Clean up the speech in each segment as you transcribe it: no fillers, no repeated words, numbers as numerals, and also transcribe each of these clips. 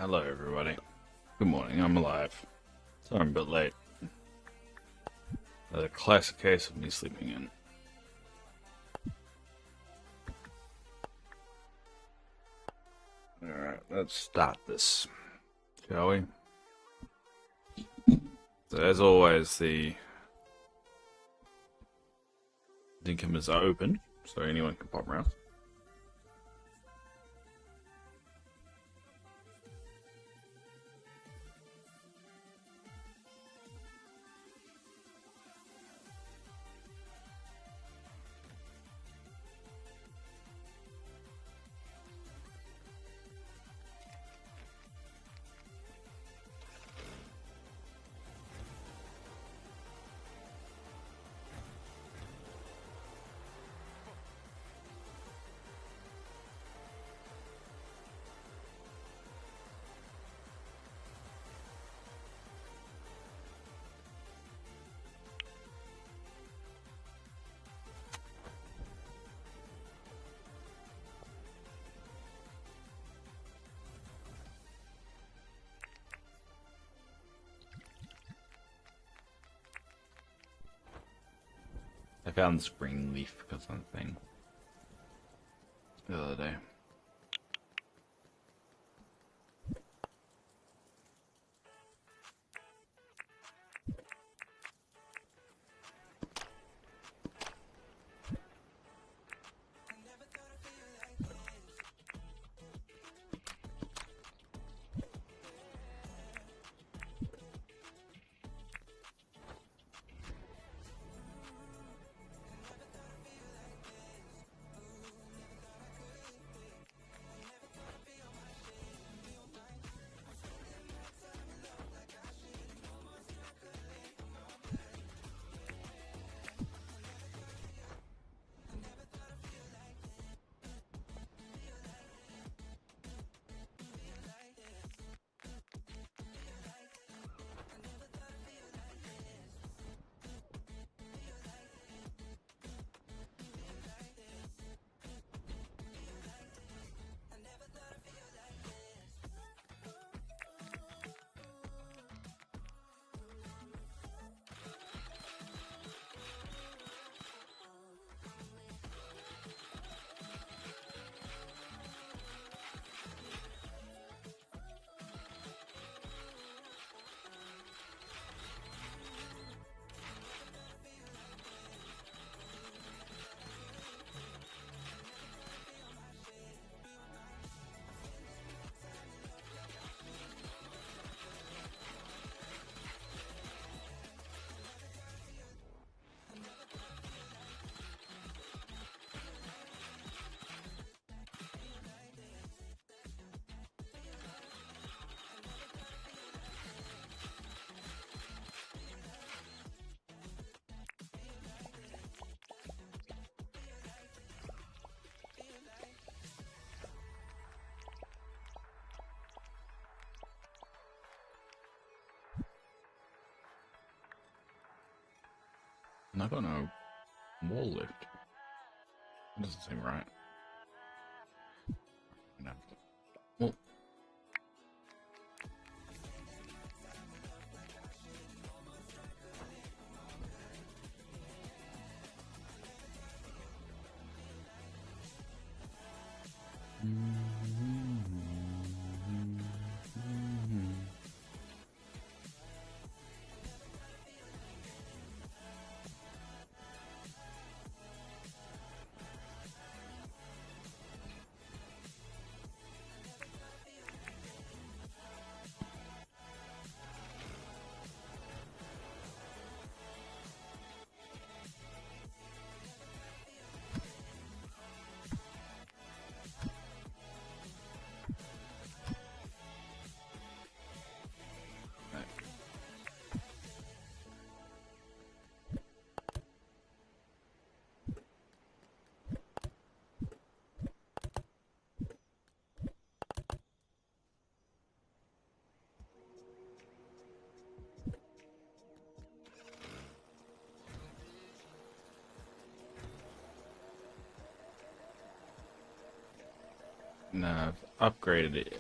Hello everybody. Good morning, I'm alive. Sorry I'm a bit late. A classic case of me sleeping in. Alright, let's start this, shall we? So as always, the Dinkum is open, so anyone can pop around. I found this green leaf because of the thing the other day. And I got no wall lift. That doesn't seem right. No. Well, no, I've upgraded it.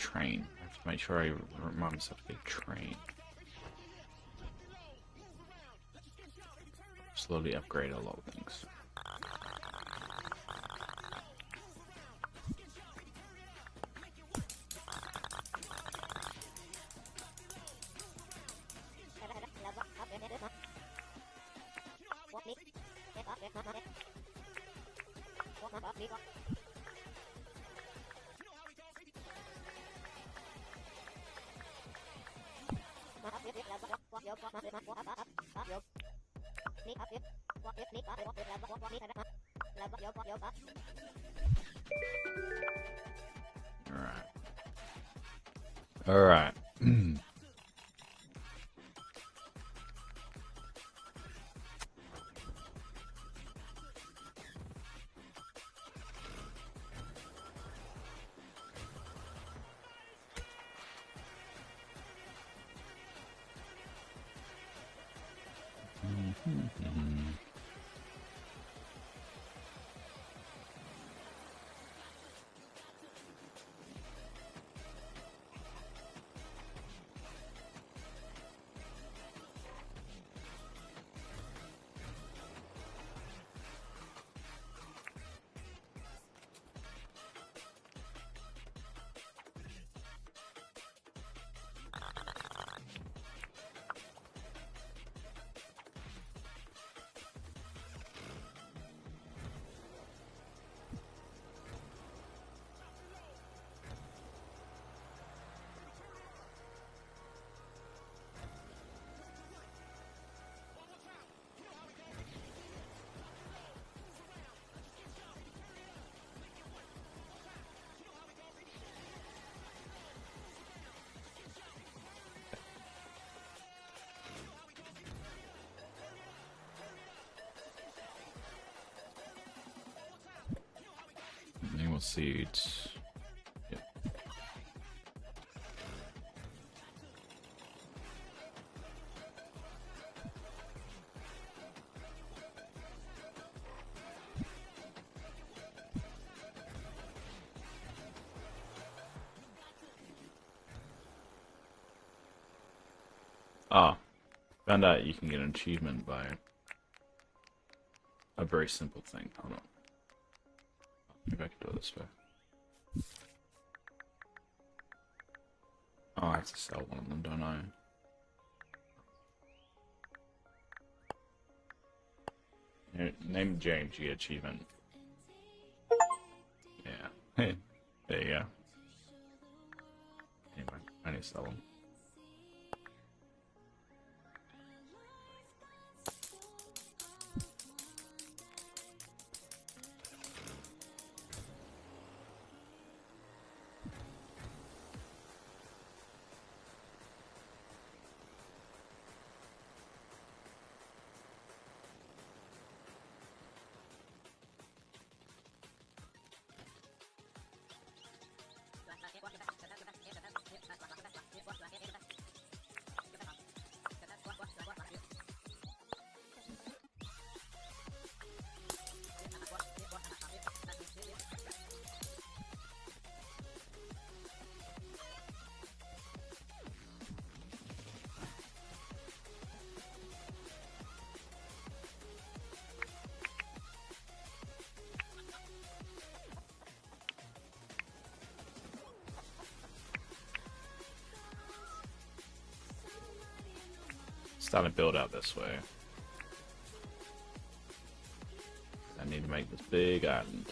train. I have to make sure I remind myself to train. Slowly upgrade a lot of things. Alright. Naval seeds. Yep. Ah, found out you can get an achievement by a very simple thing. Hold on. Maybe I can do it this way. Oh, I have to sell one of them, don't I? Here, name James, you get achievement. Yeah. There you go. Anyway, I need to sell them. Starting to build out this way. I need to make this big island.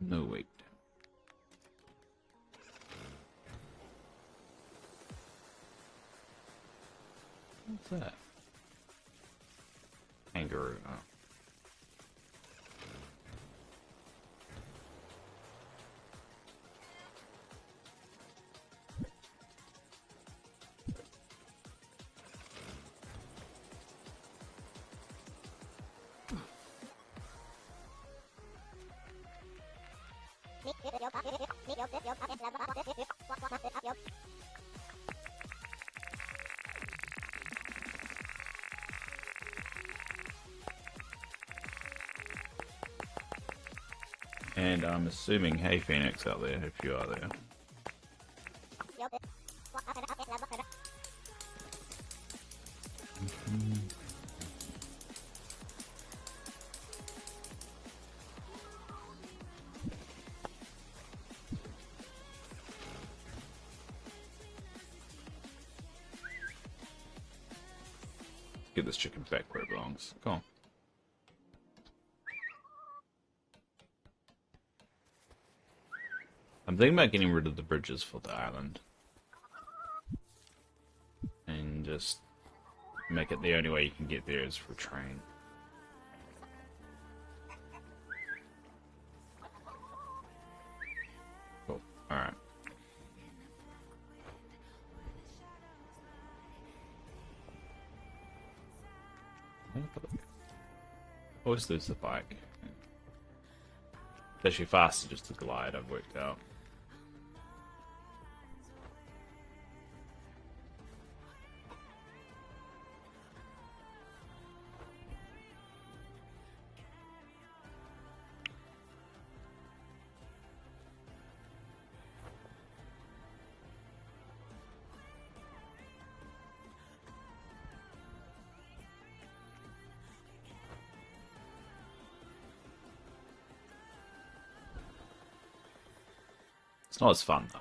No, wait. What's that? Kangaroo. Oh. And I'm assuming, hey Phoenix out there, if you are there. Get this chicken back where it belongs. Come on. I'm thinking about getting rid of the bridges for the island. And just make it the only way you can get there is for train. Cool. Alright. Always lose the bike. It's actually faster just to glide, I've worked out. It's not as fun though.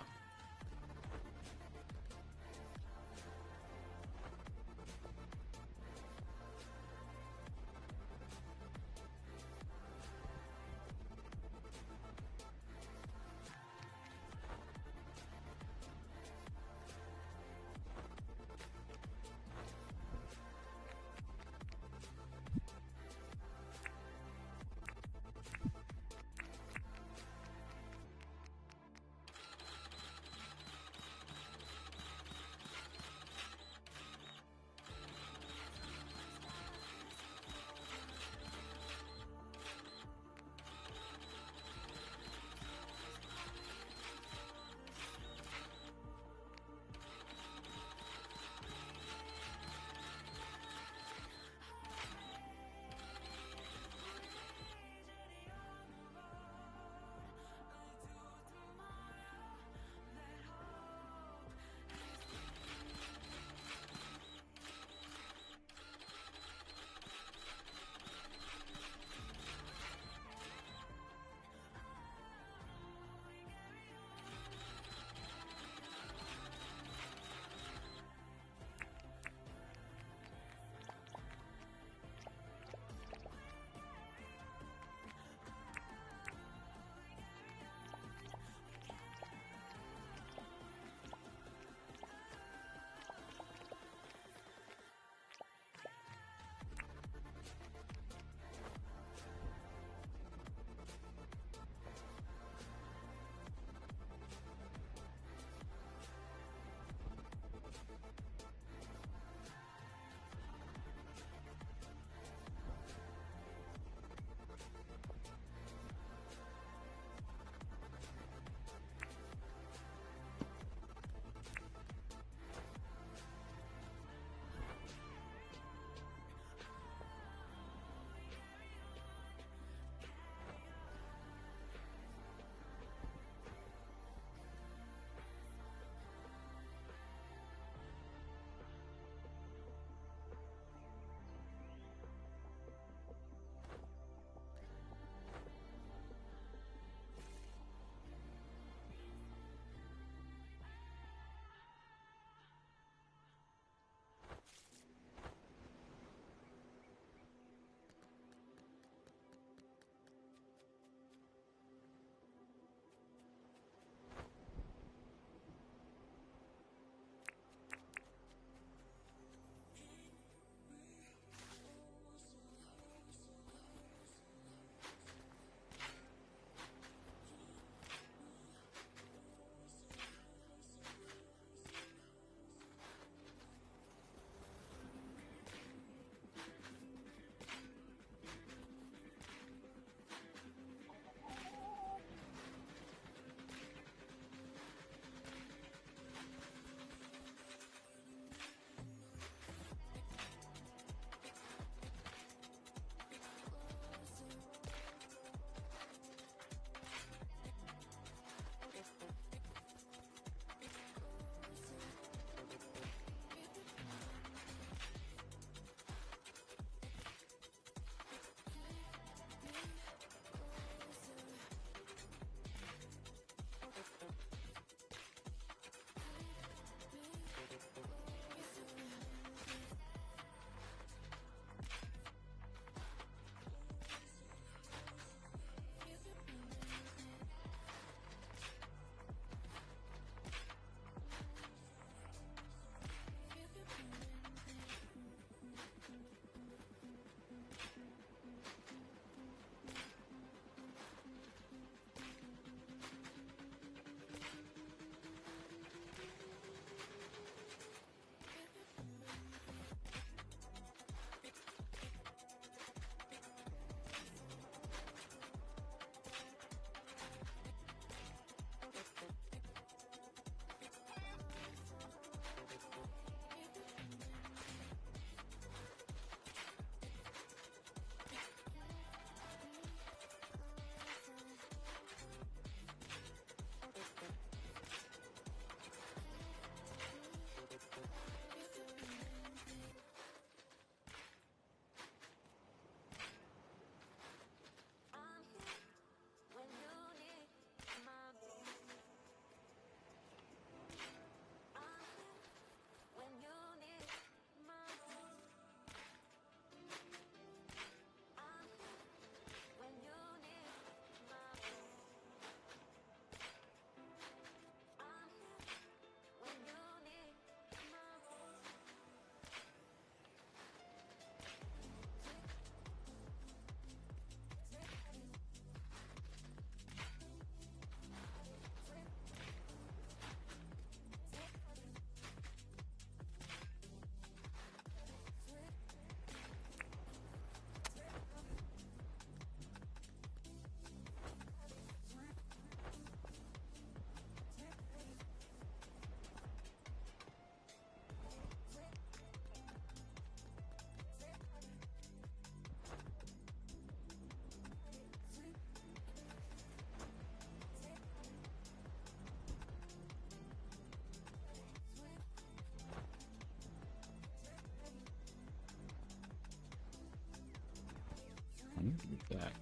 That.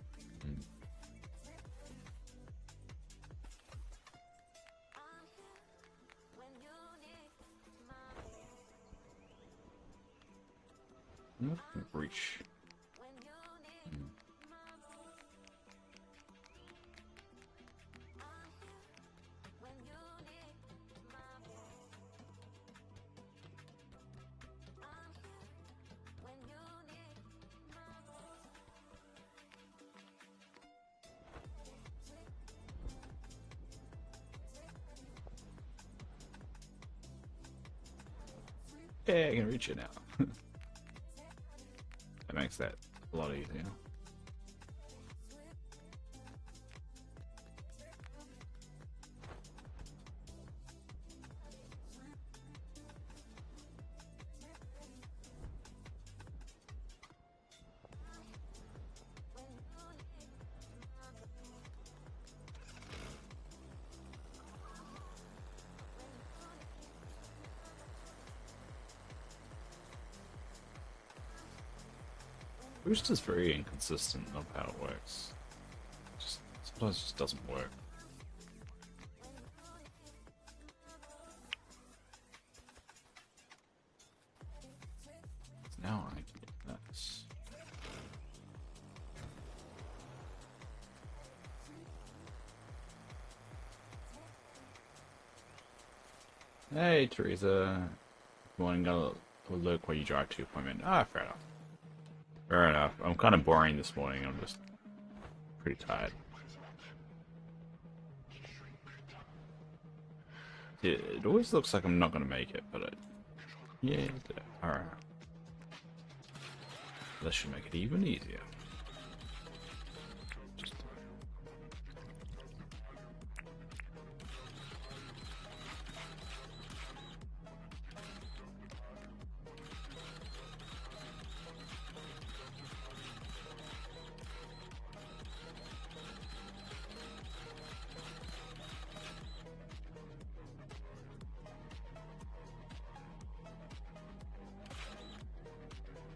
Mm. I'm not gonna reach. Mm. Yeah, I can reach it now. That makes that a lot easier. Boost is very inconsistent of how it works. Just sometimes it just doesn't work. Now I can get this. Hey Teresa, you want to go look where you drive to your appointment? Ah, fair enough. Fair enough. I'm kind of boring this morning. I'm just pretty tired. Yeah, it always looks like I'm not going to make it, but yeah, alright. That should make it even easier.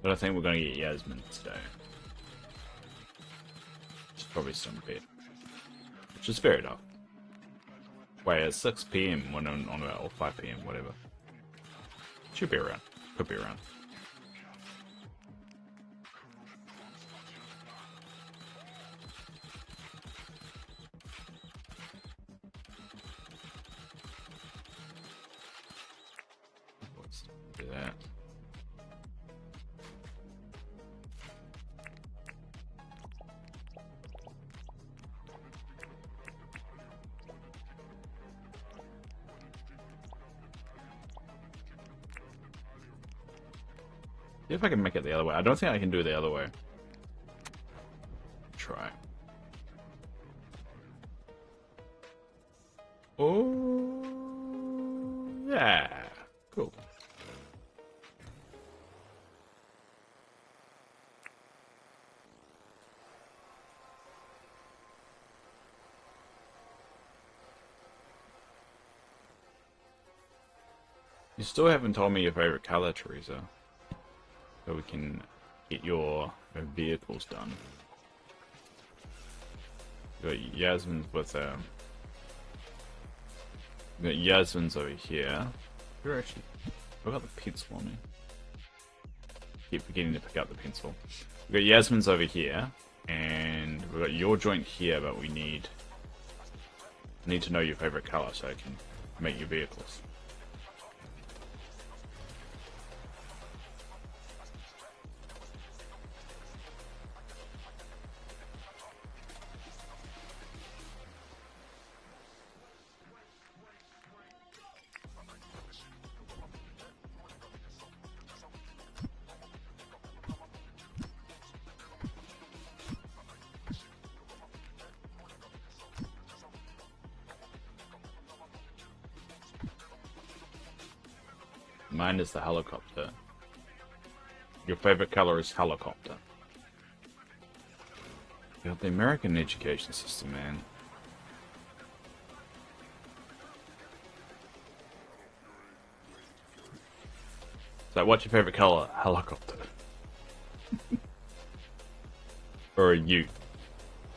But I think we're going to get Yasmin today. It's probably some bit. Which is fair enough. Wait, it's 6 PM when on about, or 5 PM, whatever. Should be around. Could be around. Let's do that. See if I can make it the other way. I don't think I can do it the other way. Try. Oh, yeah. Cool. You still haven't told me your favorite color, Teresa. So we can get your vehicles done. We got Yasmin's with we got Yasmin's over here. You're actually I got the pencil on me. Keep forgetting to pick up the pencil. We got Yasmin's over here, and we got your joint here, but we need to know your favorite color so I can make your vehicles. Mine is the helicopter. Your favorite color is helicopter. You got the American education system, man. So what's your favorite color? Helicopter. or a ute.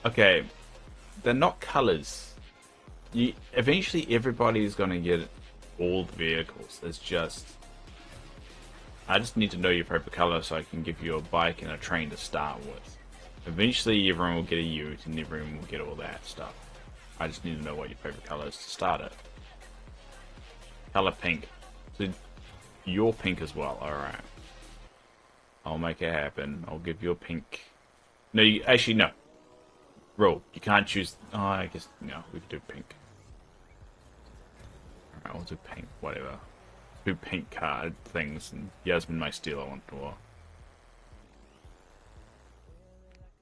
Okay, they're not colors. Eventually everybody's gonna get all the vehicles. It's just I just need to know your favorite color so I can give you a bike and a train to start with. Eventually everyone will get a ute and everyone will get all that stuff. I just need to know what your favorite color is to start it. Color pink. So you're pink as well, alright. I'll make it happen. I'll give you a pink. No, actually no. Rule. You can't choose. Oh, I guess no. We could do pink. All right, we'll do pink. Whatever. Do pink card things, and Yasmin may steal one or.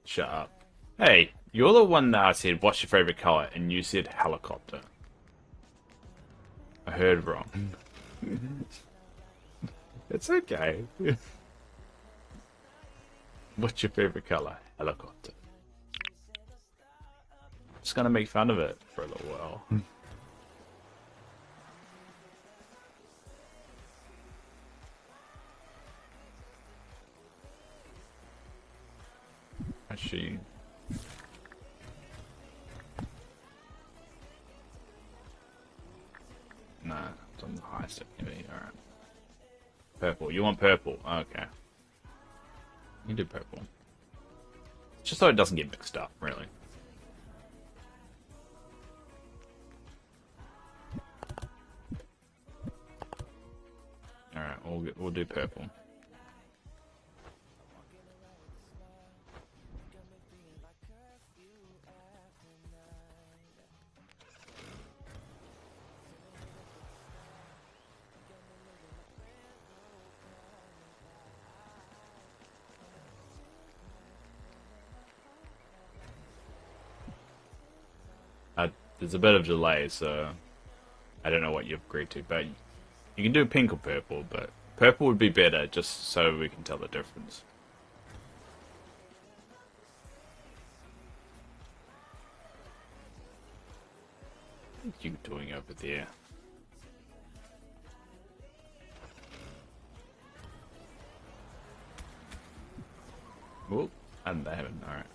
Shut up. Hey, you're the one that I said, "What's your favorite color?" and you said helicopter. I heard wrong. It's okay. What's your favorite color? Helicopter. Just gonna make fun of it for a little while. Actually, nah, it's on the highest activity. All right, purple. You want purple? Okay, you can do purple. Just so it doesn't get mixed up, really. All right, we'll do purple. There's a bit of delay, so I don't know what you've agreed to, but you can do pink or purple, but purple would be better just so we can tell the difference. What are you doing over there? Oh, and they haven't. Alright.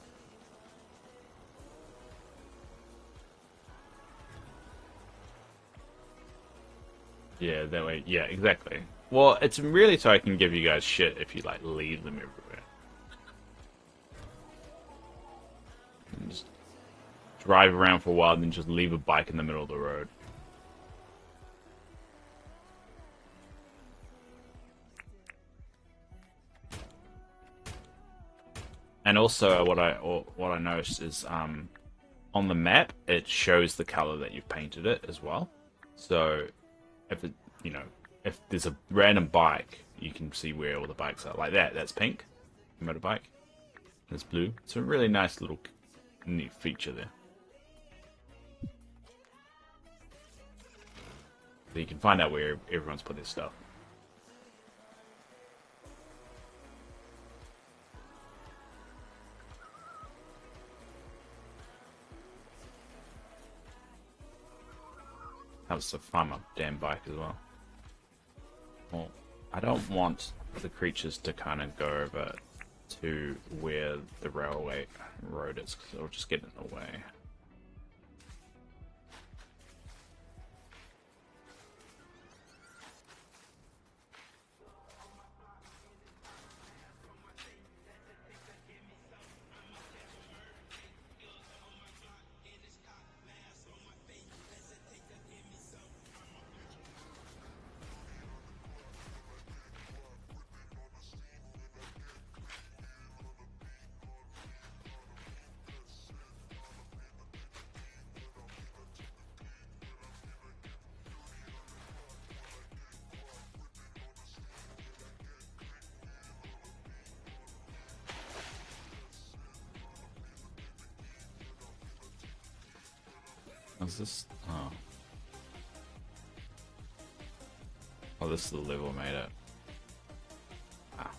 Yeah, that way. Yeah, exactly. Well, it's really so I can give you guys shit if you, like, leave them everywhere. And just drive around for a while and then just leave a bike in the middle of the road. And also, what I noticed is, on the map, it shows the color that you've painted it as well. So, if it, if there's a random bike, you can see where all the bikes are. Like that, that's pink, motorbike. That's blue. It's a really nice little neat feature there. So you can find out where everyone's put their stuff. Helps to farm up damn bike as well. Well, I don't want the creatures to kind of go over to where the railway road is, because it'll just get in the way. Is this? Oh. Oh, this is the level I made it. Ah.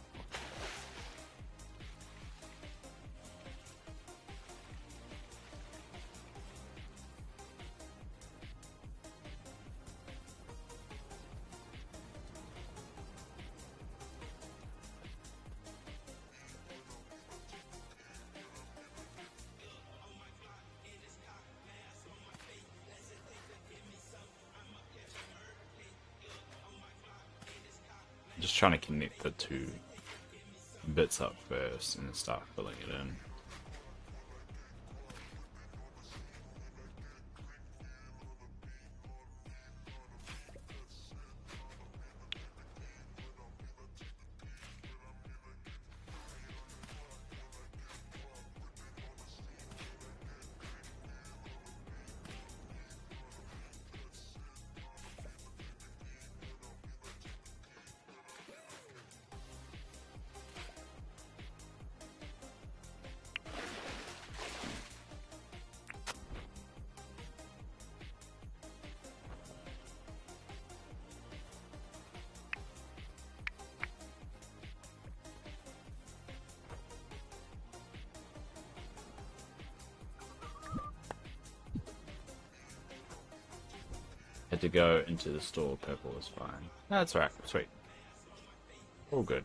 just trying to connect the two bits up first and start filling it in. Had to go into the store, purple was fine. No, that's alright, sweet. All good.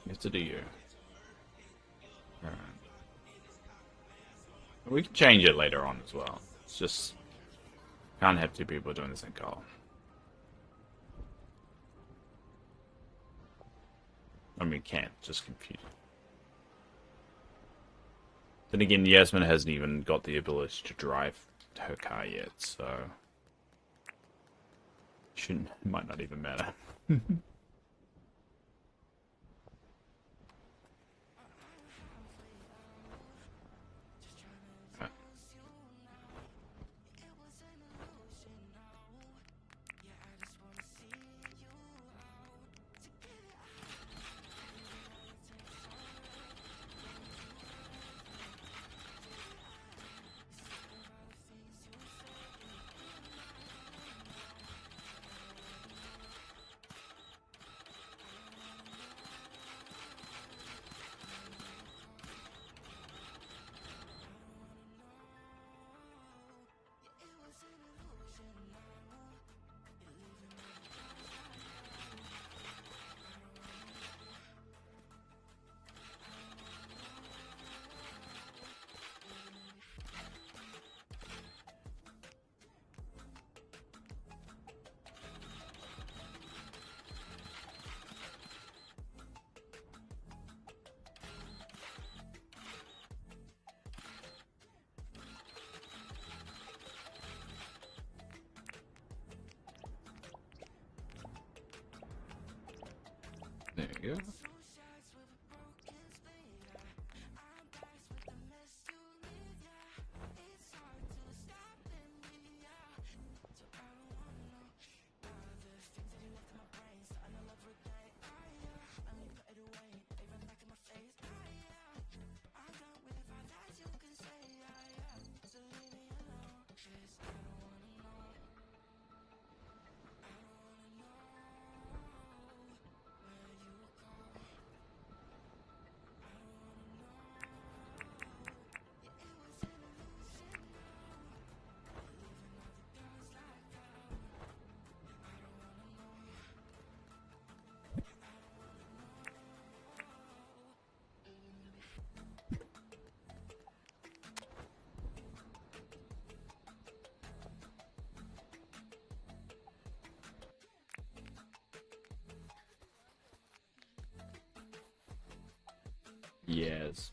You have to do you. Alright. We can change it later on as well. It's just... can't have two people doing the same color. I mean, can't, just confusing. Then again, Yasmin hasn't even got the ability to drive her car yet, so... shouldn't, might not even matter. There you go. Yes.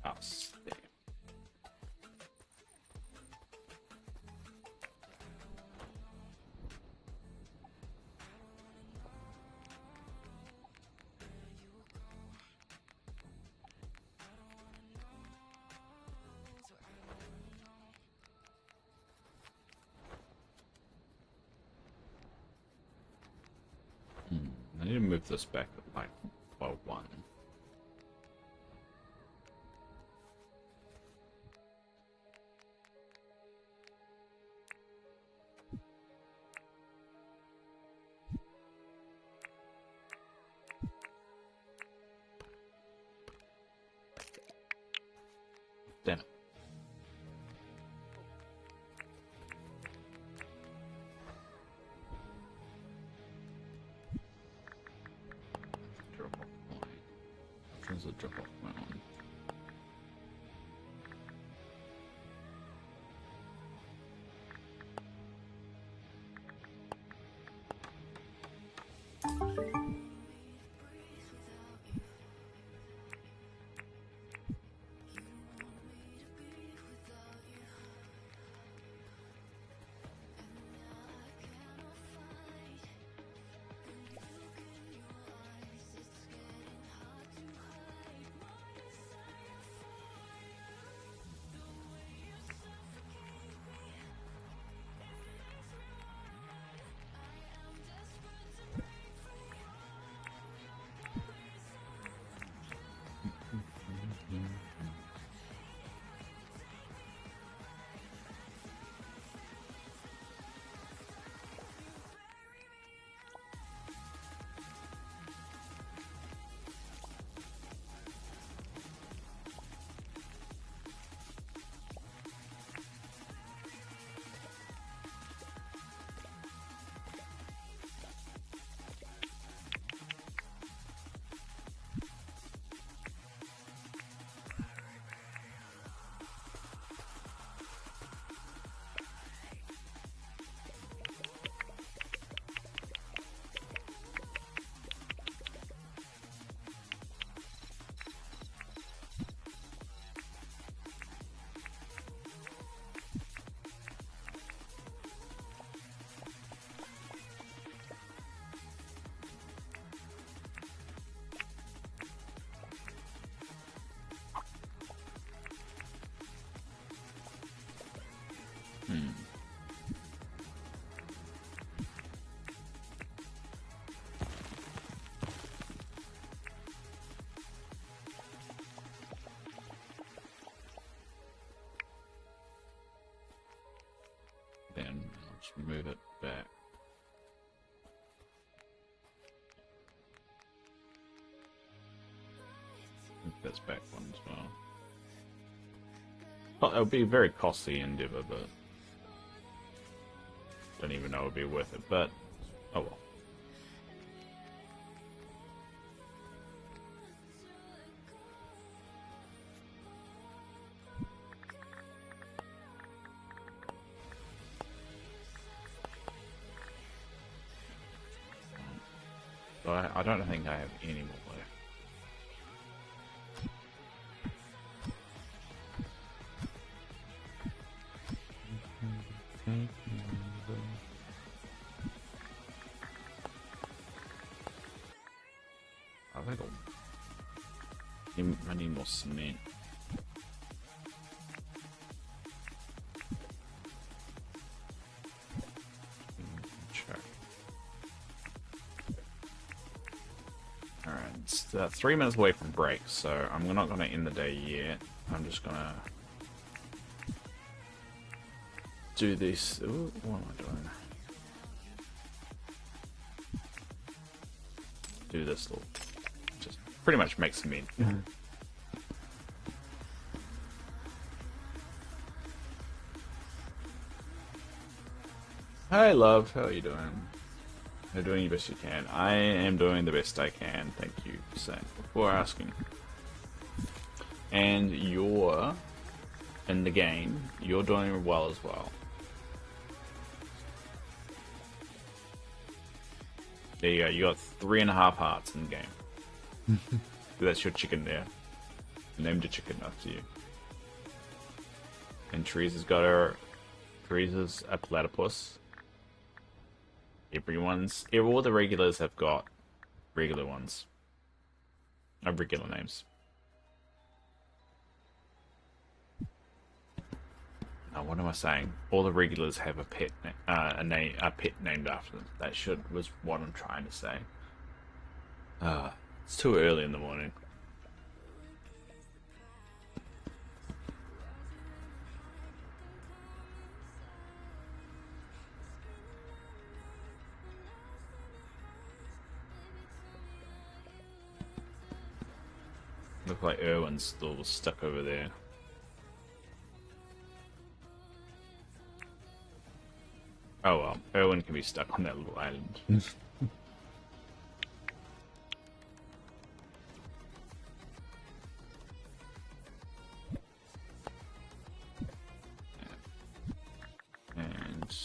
Us. There. I need to move this back like by one. Damn it. Drop off point. Turns the drop off point on. Then I'll just move it back. Move that's back one as well. Well, it'll be a very costly endeavor, but don't even know it would be worth it, but oh well. I don't think I have any more left. I need more cement. Sure. Alright, it's 3 minutes away from break, so I'm not going to end the day yet. I'm just going to do this. Ooh, what am I doing? Do this little, just pretty much make cement. Hi love, how are you doing? You're doing the best you can. I am doing the best I can, thank you for asking. And you're in the game, you're doing well as well. There you go, you got 3.5 hearts in the game. That's your chicken there. I named a chicken after you. And Teresa's got her. Teresa's a platypus. All the regulars have got regular ones. Regular names. Now, what am I saying? All the regulars have a pet, a pet named after them. That was what I'm trying to say. It's too early in the morning. Look like Erwin's still stuck over there. Oh well, Erwin can be stuck on that little island. And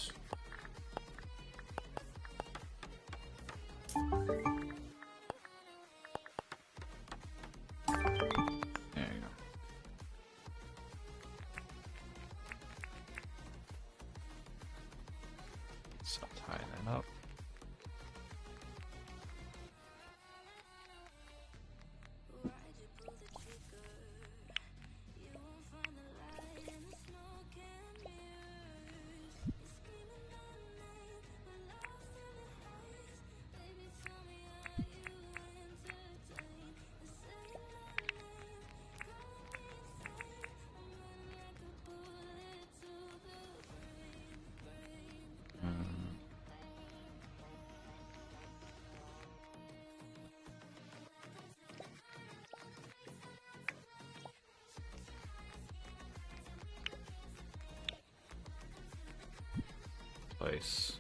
place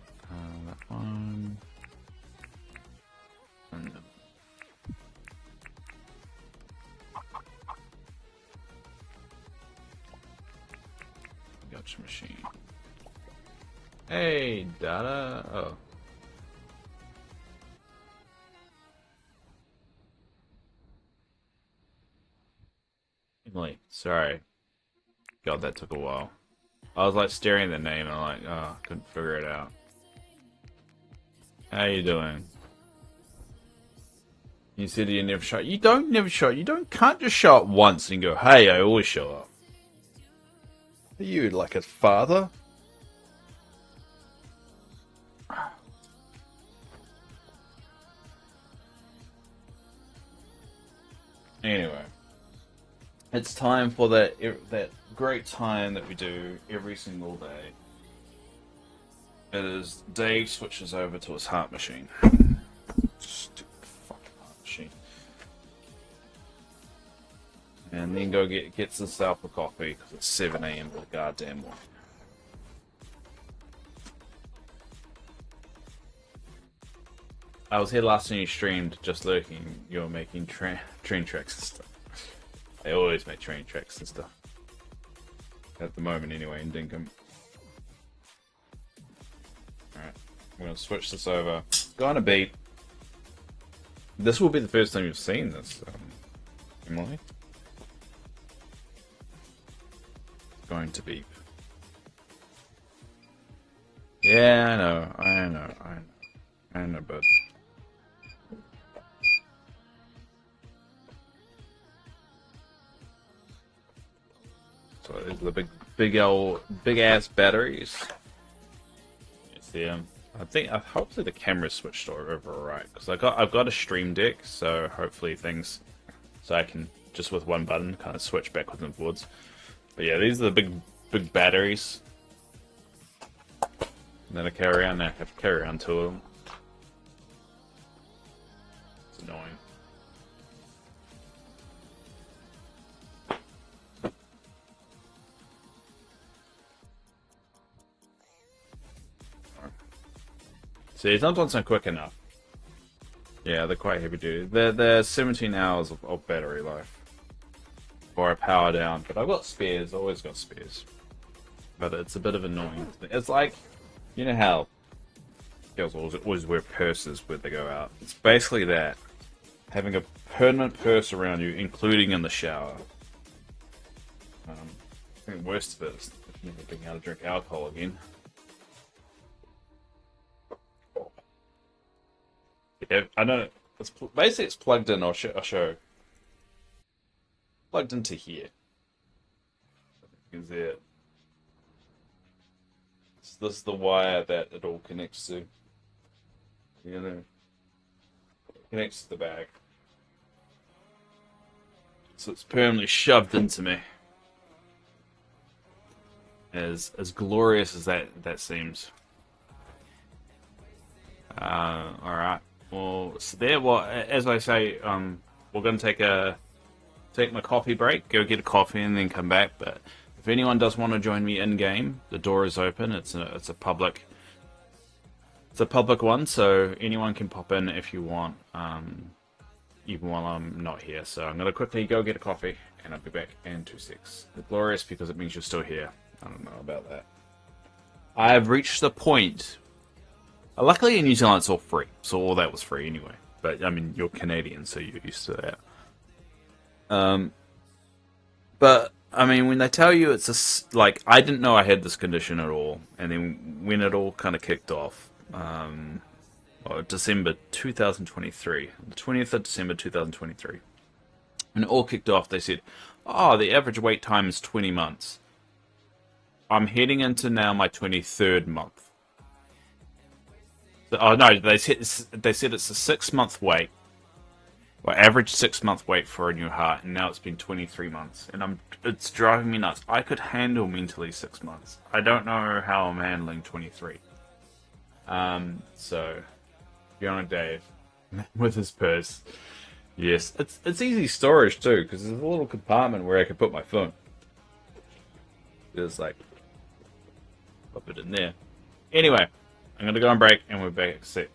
that one. And then gotcha machine. Hey, data. Oh. Emily, sorry. God, that took a while. I was like staring at the name and I'm like, oh, couldn't figure it out. How you doing? You said you never shot. You don't never shot. You can't just show up once and go, hey, I always show up. Are you like a father? Anyway, it's time for that great time that we do every single day. It is Dave switches over to his heart machine. Stupid fucking heart machine. And then gets himself a coffee because it's 7 a.m. the goddamn morning. I was here last time you streamed, just lurking. You were making train tracks and stuff. They always make train tracks and stuff. At the moment, anyway, in Dinkum. Alright, I'm gonna switch this over. Go on a beat. This will be the first time you've seen this, Emily. It's going to beep. Yeah, I know, bud. So these are the big ass batteries. You see them? Hopefully the camera's switched over right because I've got a stream deck, so hopefully I can just with one button kind of switch backwards and forwards. But yeah, these are the big batteries. And then I carry around. I have to carry around two of them. It's annoying. See, sometimes not quick enough. Yeah, they're quite heavy duty. They're 17 hours of battery life. Or a power down. But I've got spares, always got spares. But it's a bit of annoying. It's like, you know how girls always wear purses when they go out. It's basically that. Having a permanent purse around you, including in the shower. I think the worst of it is never being able to drink alcohol again. Yeah, I know. Basically, it's plugged in. I'll show. Plugged into here. You can see it. This is the wire that it all connects to. You know, it connects to the bag. So it's permanently shoved into me. As glorious as that seems. All right. Well, so there. Well, as I say, we're going to take my coffee break, go get a coffee, and then come back. But if anyone does want to join me in game, the door is open. It's a public one, so anyone can pop in if you want, even while I'm not here. So I'm going to quickly go get a coffee, and I'll be back in 2 seconds. Glorious because it means you're still here. I don't know about that. I have reached the point. Luckily in New Zealand it's all free, so all that was free anyway. But I mean, you're Canadian, so you're used to that. But I mean, when they tell you it's like, I didn't know I had this condition at all, and then when it all kind of kicked off, December 2023, the 20th of December 2023, when it all kicked off, they said, "Oh, the average wait time is 20 months." I'm heading into now my 23rd month. Oh no, they said it's a 6-month wait, or average 6-month wait for a new heart, and now it's been 23 months, and it's driving me nuts. I could handle mentally 6 months. I don't know how I'm handling 23. So, Fiona Dave with his purse. Yes, it's easy storage too, because there's a little compartment where I can put my phone. Just like pop it in there. Anyway, I'm gonna go on break and we're back. See.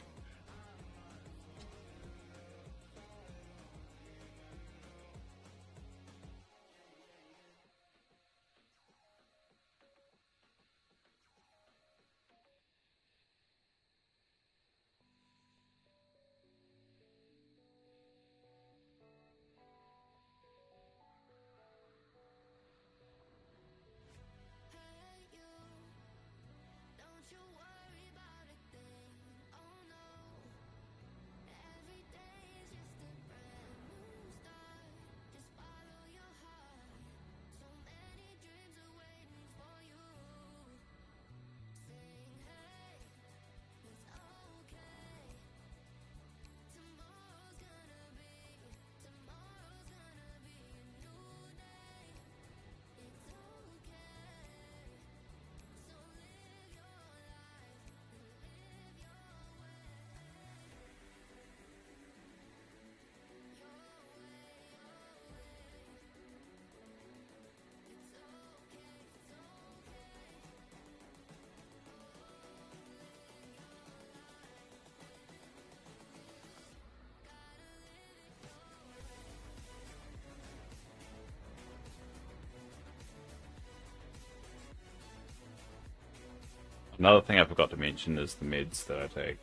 Another thing I forgot to mention is the meds that I take.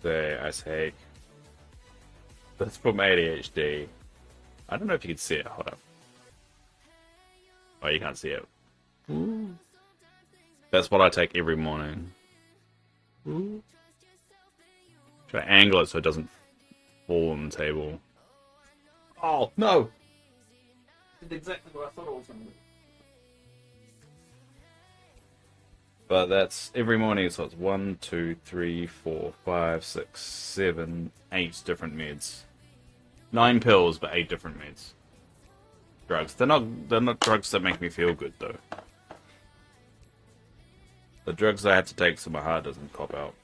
I take this for my ADHD. I don't know if you can see it. Hold up. Oh, you can't see it. Ooh. That's what I take every morning. Ooh. Should I angle it so it doesn't fall on the table? Oh, no! It's exactly what I thought it was going to be. But that's every morning, so it's 1, 2, 3, 4, 5, 6, 7, 8 different meds. 9 pills, but 8 different meds. Drugs. They're not drugs that make me feel good though. The drugs I have to take so my heart doesn't pop out.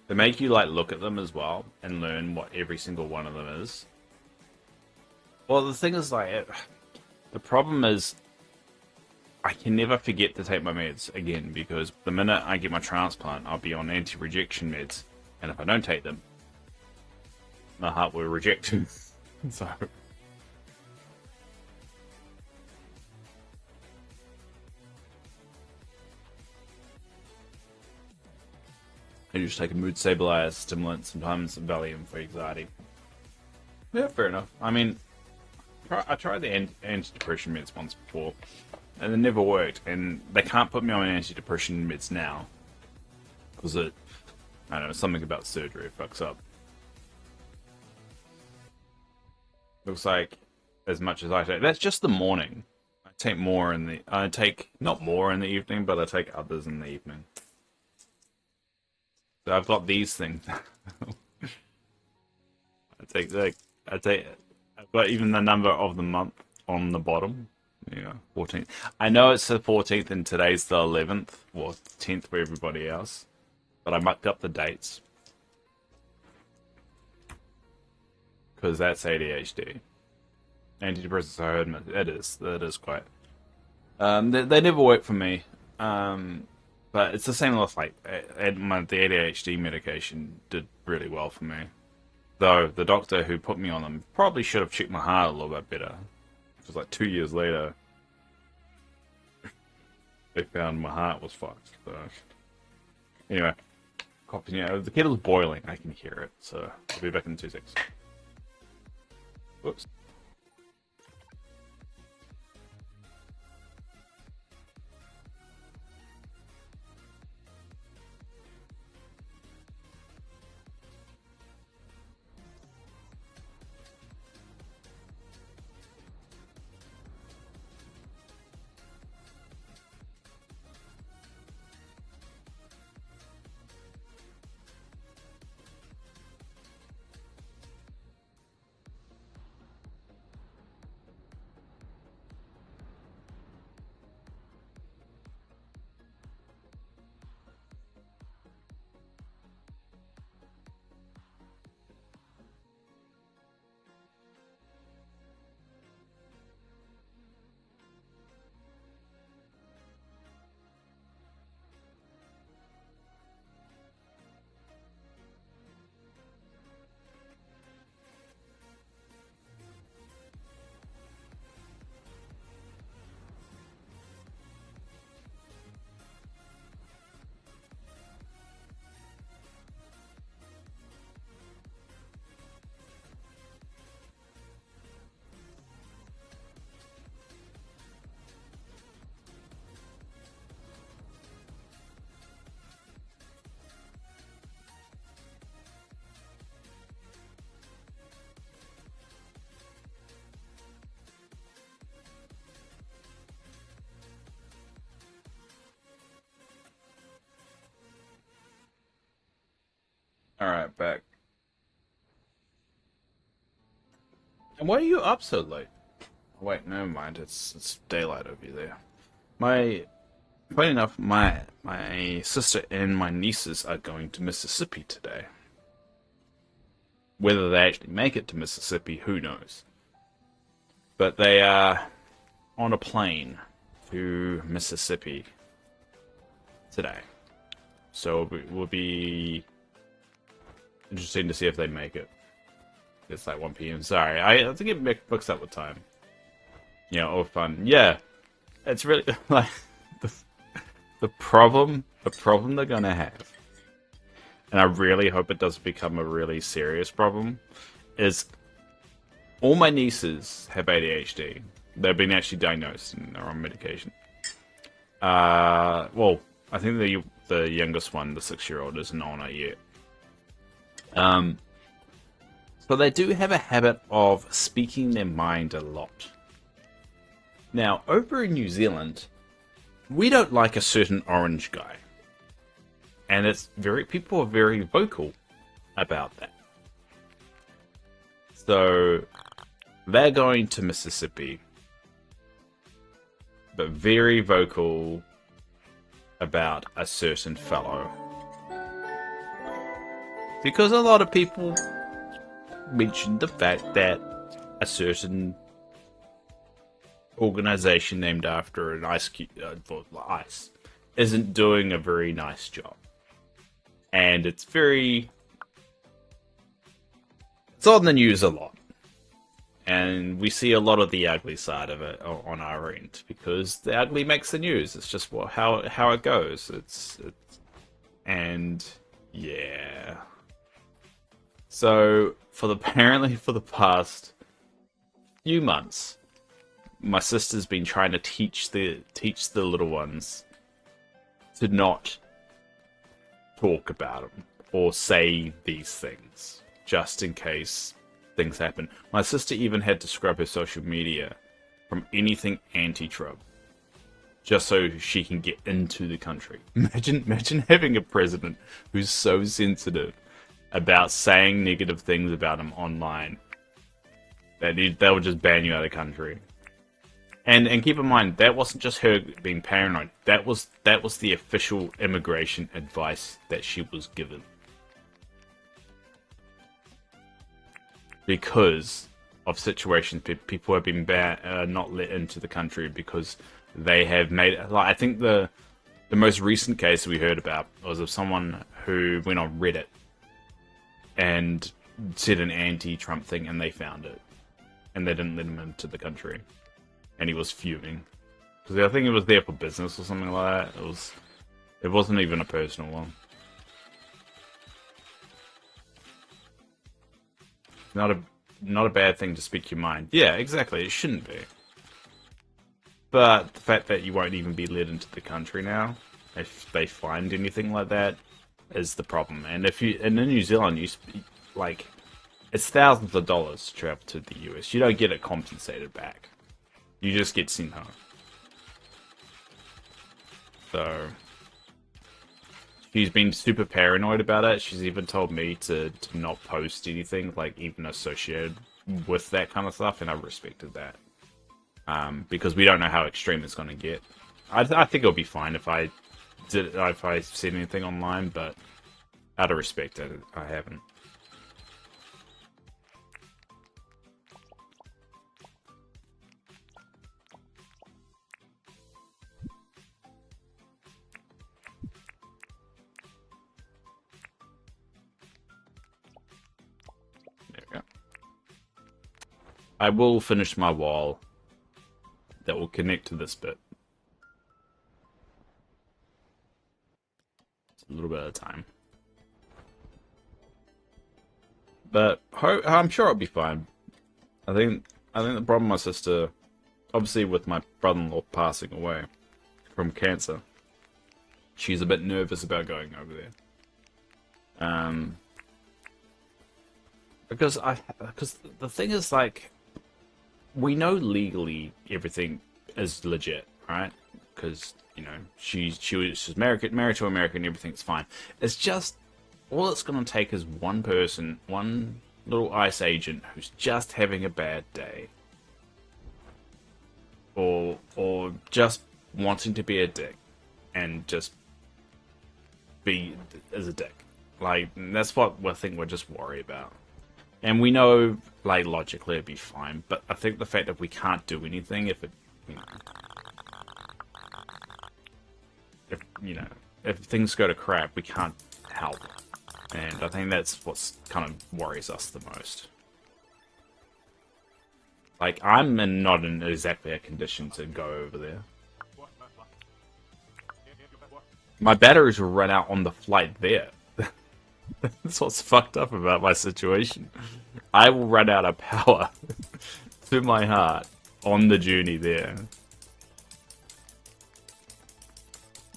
They make you like look at them as well and learn what every single one of them is. Well, the thing is the problem is I can never forget to take my meds again because the minute I get my transplant, I'll be on anti-rejection meds, and if I don't take them, my heart will reject. So I just take a mood stabilizer, stimulant, sometimes some Valium for anxiety. Yeah, fair enough. I mean, I tried the antidepressant meds once before, and it never worked. And they can't put me on antidepressant meds now because I don't know, something about surgery fucks up. Looks like as much as I take, that's just the morning. I take not more in the evening, but I take others in the evening. So I've got these things. I take like I take I've got even the number of the month on the bottom. Yeah, 14th. I know it's the 14th and today's the 11th, or 10th for everybody else, but I mucked up the dates because that's ADHD. Antidepressants, I heard it is quite. They never work for me. But it's the same with like the ADHD medication did really well for me. Though the doctor who put me on them probably should have checked my heart a little bit better. It was like 2 years later, they found my heart was fucked. So anyway, the kettle's boiling. I can hear it. So I'll be back in 2 seconds. Whoops. Alright, back. And why are you up so late? Wait, never mind. It's daylight over there. My Funny enough, my sister and my nieces are going to Mississippi today. Whether they actually make it to Mississippi, who knows? But they are on a plane to Mississippi today. So it will be interesting to see if they make it. It's like 1 p.m. Sorry, I think it mixed up with time. Yeah, all fun. Yeah, it's really like the problem they're gonna have, and I really hope it doesn't become a really serious problem, is all my nieces have ADHD. They've been actually diagnosed and they're on medication. Well, I think the youngest one, the 6-year-old, isn't on it yet. But they do have a habit of speaking their mind a lot. Now, over in New Zealand, we don't like a certain orange guy. And people are very vocal about that. So, they're going to Mississippi, but very vocal about a certain fellow. Because a lot of people mentioned the fact that a certain organization named after an ice isn't doing a very nice job, and it's on the news a lot, and we see a lot of the ugly side of it on our end because the ugly makes the news. It's just how it goes. And yeah. So apparently for the past few months, my sister's been trying to teach the little ones to not talk about them or say these things, just in case things happen. My sister even had to scrub her social media from anything anti-Trump, just so she can get into the country. Imagine having a president who's so sensitive about saying negative things about him online that they'll just ban you out of the country. And keep in mind, that wasn't just her being paranoid. That was the official immigration advice that she was given. Because of situations, people have been not let into the country because they have made. Like, I think the most recent case we heard about was of someone who went on Reddit and said an anti-Trump thing, and they found it, and they didn't let him into the country. And he was fuming because I think it was there for business or something like that. It wasn't even a personal one. Not a bad thing to speak your mind. Yeah, exactly. It shouldn't be. But the fact that you won't even be let into the country now, if they find anything like that, is the problem. And in New Zealand, it's thousands of dollars to travel to the US. You don't get it compensated back. You just get sent home. So she's been super paranoid about it. She's even told me to not post anything, like even associated with that kind of stuff, and I've respected that. Because we don't know how extreme it's going to get. I think it'll be fine if I said anything online, but out of respect, I haven't. There we go. I will finish my wall that will connect to this bit. It's a little bit of time. But I'm sure it'll be fine. I think the problem my sister, obviously with my brother-in-law passing away from cancer, she's a bit nervous about going over there. Because the thing is, like, we know legally everything is legit, right? Because, you know, she's married to American, everything's fine. It's just all it's going to take is one person, one little ice agent who's just having a bad day, or just wanting to be a dick, and just be as a dick. Like, that's what I think we're just worried about. And we know, like, logically it'd be fine, but I think the fact that we can't do anything if it, you know, if things go to crap, we can't help. And I think that's what's kind of worries us the most. Like, not in exactly a condition to go over there. My batteries will run out on the flight there. That's what's fucked up about my situation. I will run out of power to my heart on the journey there.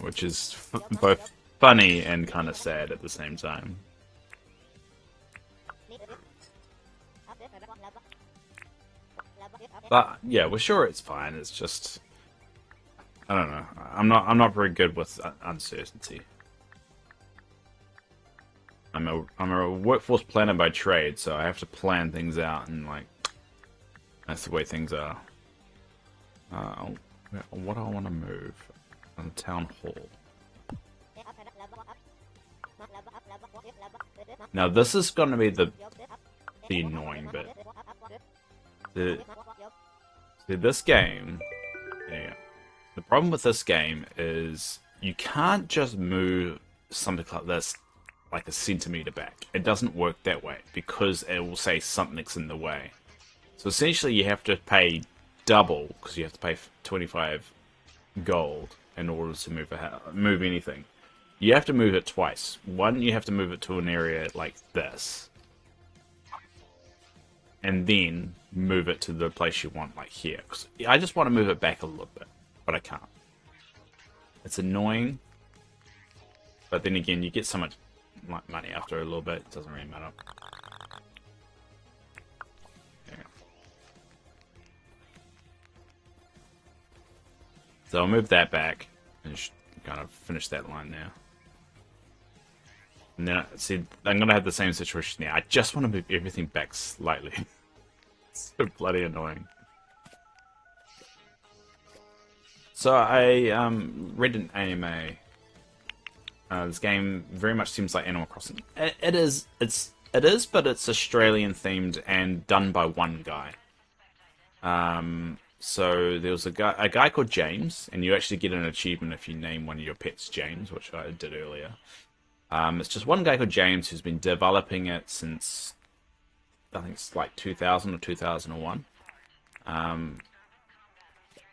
Which is both funny and kind of sad at the same time. But yeah, we're sure it's fine. It's just, I don't know. I'm not very good with uncertainty. I'm a workforce planner by trade, so I have to plan things out, and like that's the way things are. What do I want to move? On the town hall. Now this is going to be the annoying bit. This game. Yeah. The problem with this game is you can't just move something like this like a centimeter back. It doesn't work that way because it will say something's in the way. So essentially you have to pay double because you have to pay 25 gold in order to move anything. You have to move it twice. One, you have to move it to an area like this. And then move it to the place you want, like here. 'Cause I just want to move it back a little bit, but I can't. It's annoying. But then again, you get so much money after a little bit, it doesn't really matter. Yeah. So I'll move that back and just kind of finish that line now. And then, see, I'm going to have the same situation now. I just want to move everything back slightly. It's so bloody annoying. So I read an AMA. This game very much seems like Animal Crossing. It is, but it's Australian themed and done by one guy. So there was a guy called James, and you actually get an achievement if you name one of your pets James, which I did earlier. It's just one guy called James who's been developing it since, I think it's like 2000 or 2001.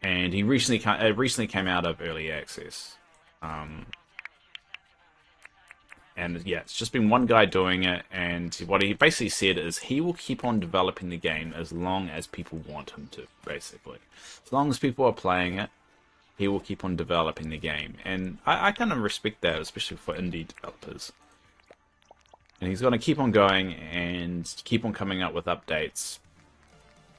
And he recently came out of early access. And yeah, it's just been one guy doing it, and what he basically said is he will keep on developing the game as long as people want him to, basically. As long as people are playing it, he will keep on developing the game. And I kind of respect that, especially for indie developers. And he's going to keep on going and keep on coming up with updates.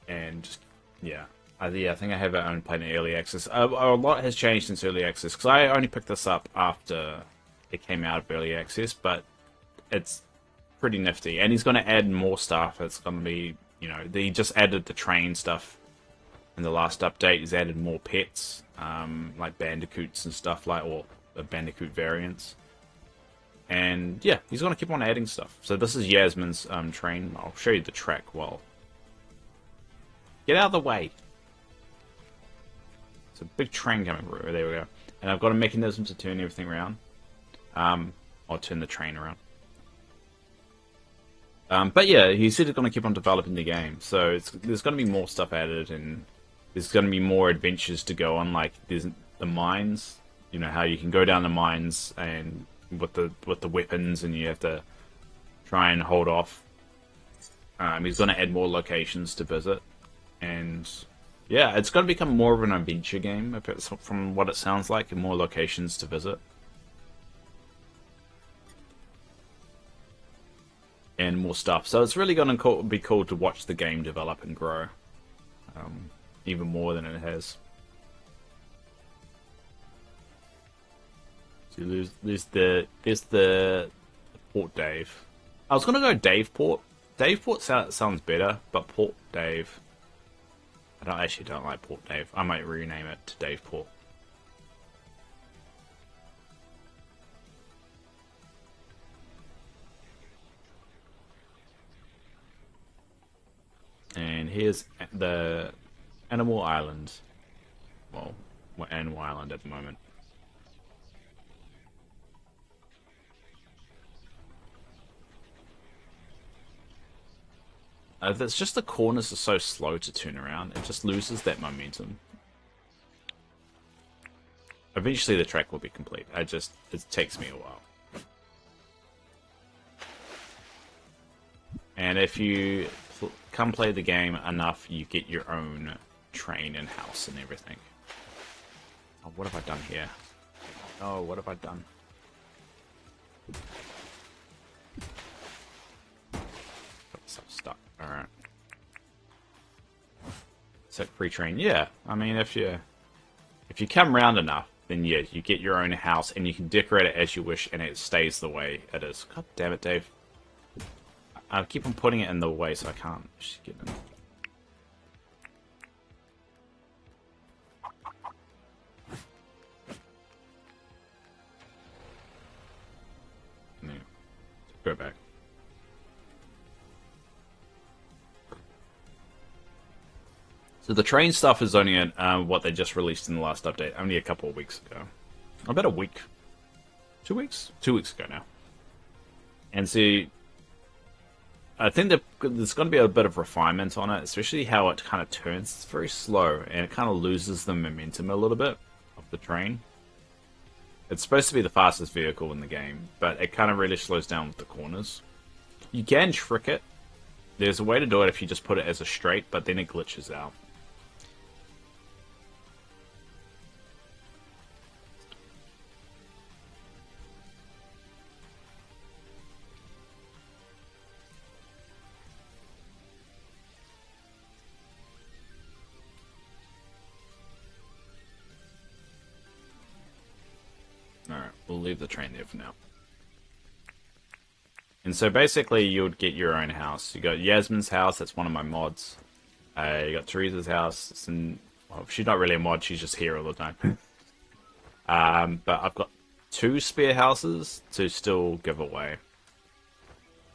And just, yeah. I think I have it only played in early access. A lot has changed since early access, because I only picked this up after it came out of early access, but it's pretty nifty. And he's going to add more stuff. It's going to be, you know, he just added the train stuff in the last update. He's added more pets, like bandicoots and stuff, or bandicoot variants. And yeah, he's going to keep on adding stuff. So this is Yasmin's train. I'll show you the track while. Get out of the way. It's a big train coming through. There we go. And I've got a mechanism to turn everything around. Or turn the train around. But yeah, he said he's going to keep on developing the game. So there's going to be more stuff added, and there's going to be more adventures to go on. Like there's the mines. You know how you can go down the mines and with the weapons, and you have to try and hold off. He's going to add more locations to visit, and yeah, it's going to become more of an adventure game from what it sounds like, and more locations to visit. And more stuff. So it's really going to be cool to watch the game develop and grow. Even more than it has. So there's the Port Dave. I was gonna go Dave Port. Dave Port sounds better, but Port Dave. I actually don't like Port Dave. I might rename it to Dave Port. And here's the Animal Island. Well, we're Animal Island at the moment. That's just the corners are so slow to turn around. It just loses that momentum. Eventually the track will be complete. It takes me a while. And if you come play the game enough, you get your own train and house and everything. Oh, what have I done here? Oh, what have I done? Got myself stuck. Alright. Set free train. Yeah, I mean, if you come round enough, then yeah, you get your own house and you can decorate it as you wish and it stays the way it is. God damn it, Dave. I keep on putting it in the way so I can't just get in. No. Go back. So the train stuff is only what they just released in the last update, only a couple of weeks ago. About a week. 2 weeks? 2 weeks ago now. And see, I think that there's going to be a bit of refinement on it, especially how it kind of turns. It's very slow, and it kind of loses the momentum a little bit of the train. It's supposed to be the fastest vehicle in the game, but it kind of really slows down with the corners. You can trick it. There's a way to do it if you just put it as a straight, but then it glitches out. Alright, we'll leave the train there for now. And so basically you would get your own house. You got Yasmin's house, that's one of my mods. You got Teresa's house, well, she's not really a mod, she's just here all the time. But I've got 2 spare houses to still give away.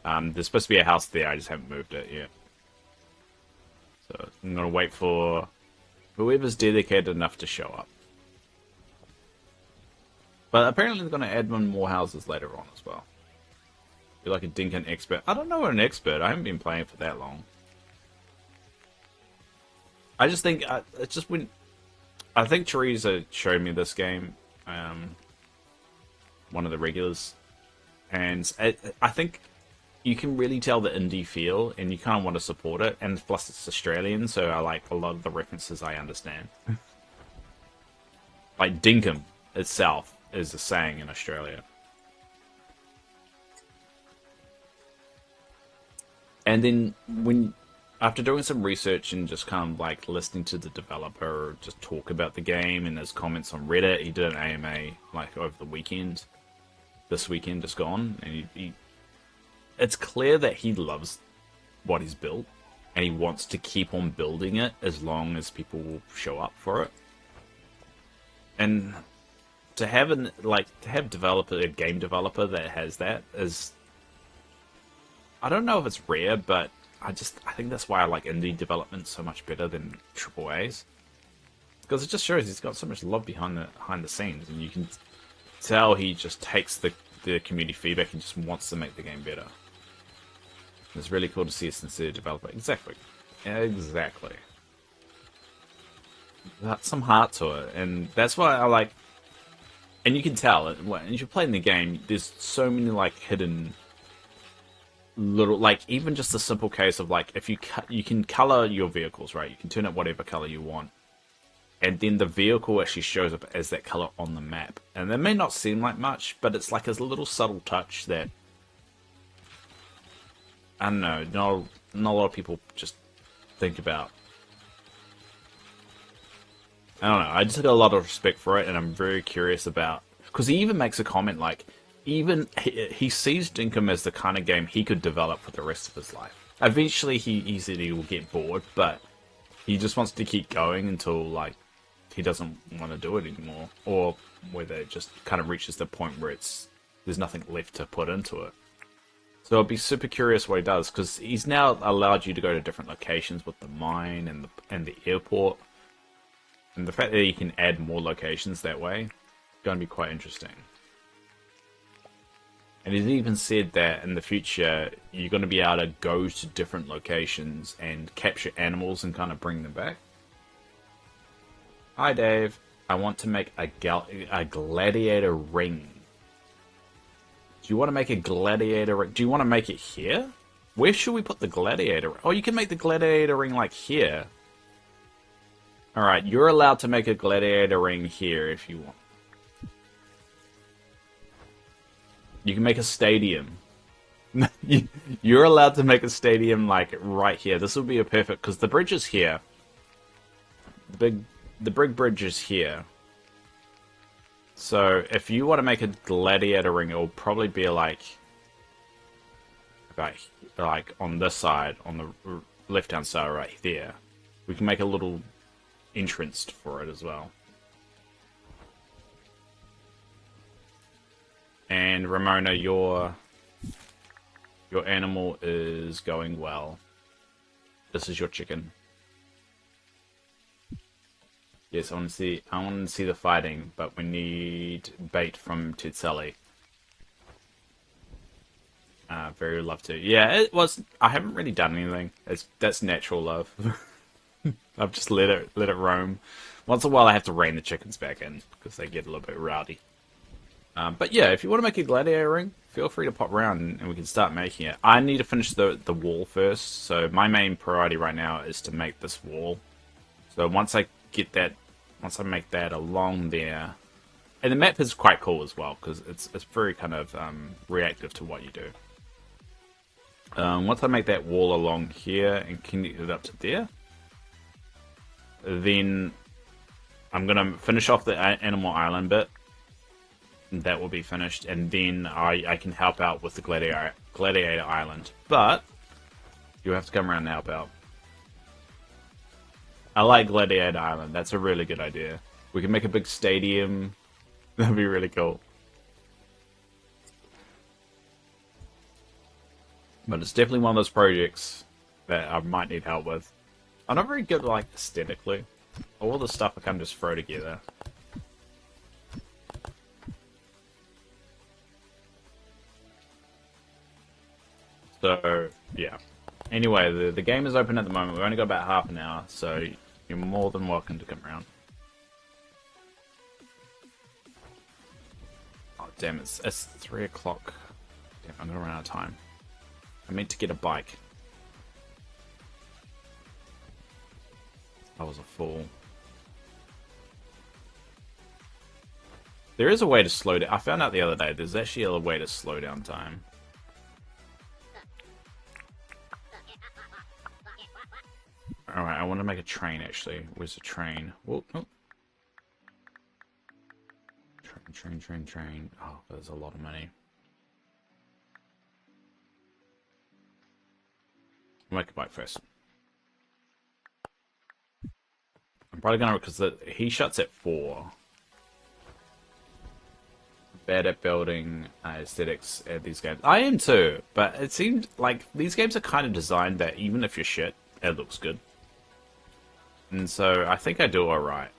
There's supposed to be a house there, I just haven't moved it yet. So I'm going to wait for whoever's dedicated enough to show up. But apparently they're going to add one more houses later on as well. Be like a Dinkum expert. I don't know what an expert. I haven't been playing for that long. I just think it's just when I think Teresa showed me this game, one of the regulars, and I think you can really tell the indie feel, and you kind of want to support it. And plus, it's Australian, so I like a lot of the references I understand. Like Dinkum itself is a saying in Australia. And then after doing some research and just kind of like listening to the developer just talk about the game and his comments on Reddit, he did an AMA like over the weekend, this weekend just gone, and it's clear that he loves what he's built and he wants to keep on building it as long as people will show up for it. And to have a game developer that has that is, I don't know if it's rare, but I think that's why I like indie development so much better than AAAs, because it just shows he's got so much love behind the scenes, and you can tell he just takes the community feedback and just wants to make the game better. It's really cool to see a sincere developer. Exactly. Got some heart to it, and that's why I like. And you can tell it when you're playing the game. There's so many like hidden little, like even just a simple case of like if you can color your vehicles, right? You can turn it whatever color you want, and then the vehicle actually shows up as that color on the map. And that may not seem like much, but it's like a little subtle touch that I don't know, not a lot of people just think about. I don't know, I just got a lot of respect for it, and I'm very curious about, because he even makes a comment like, even he sees Dinkum as the kind of game he could develop for the rest of his life. Eventually, he said he will get bored, but he just wants to keep going until like he doesn't want to do it anymore, or whether it just kind of reaches the point where there's nothing left to put into it. So I'll be super curious what he does, because he's now allowed you to go to different locations with the mine and the airport, and the fact that you can add more locations that way is going to be quite interesting. And he's even said that in the future you're going to be able to go to different locations and capture animals and kind of bring them back. Hi Dave, I want to make a gladiator ring. Do you want to make a gladiator ring? Do you want to make it here? Where should we put the gladiator ring? Oh, you can make the gladiator ring like here. Alright, you're allowed to make a gladiator ring here if you want. You can make a stadium. You're allowed to make a stadium like right here. This will be a perfect, because the bridge is here. The big bridge is here. So if you want to make a gladiator ring, it will probably be like on this side, on the left-hand side right there. We can make a little entrance for it as well. And Ramona, your animal is going well. This is your chicken. Yes, I want to see the fighting, but we need bait from Titseli. Very love to. Yeah, it was. I haven't really done anything. That's natural love. I've just let it roam. Once in a while, I have to rein the chickens back in because they get a little bit rowdy. But yeah, if you want to make a gladiator ring, feel free to pop around and we can start making it. I need to finish the wall first, so my main priority right now is to make this wall. So once I make that along there, and the map is quite cool as well because it's very kind of reactive to what you do. Once I make that wall along here and connect it up to there, then I'm gonna finish off the Animal Island bit. That will be finished, and then I can help out with the Gladiator Island. But you have to come around and help out. I like Gladiator Island. That's a really good idea. We can make a big stadium. That'd be really cool. But it's definitely one of those projects that I might need help with. I'm not very good, like, aesthetically. All the stuff I can just throw together. So, yeah. Anyway, the game is open at the moment. We've only got about half an hour, so you're more than welcome to come around. Oh, damn, it's 3 o'clock. Damn, I'm gonna run out of time. I meant to get a bike. I was a fool. There is a way to slow down. I found out the other day, there's actually a way to slow down time. Alright, I want to make a train, actually. Where's the train? Oh, oh. Train. Oh, there's a lot of money. I'll make a bike first. I'm probably gonna, because he shuts at 4. Bad at building aesthetics at these games. I am too, but it seemed like these games are kind of designed that even if you're shit, it looks good. And so I think I do alright.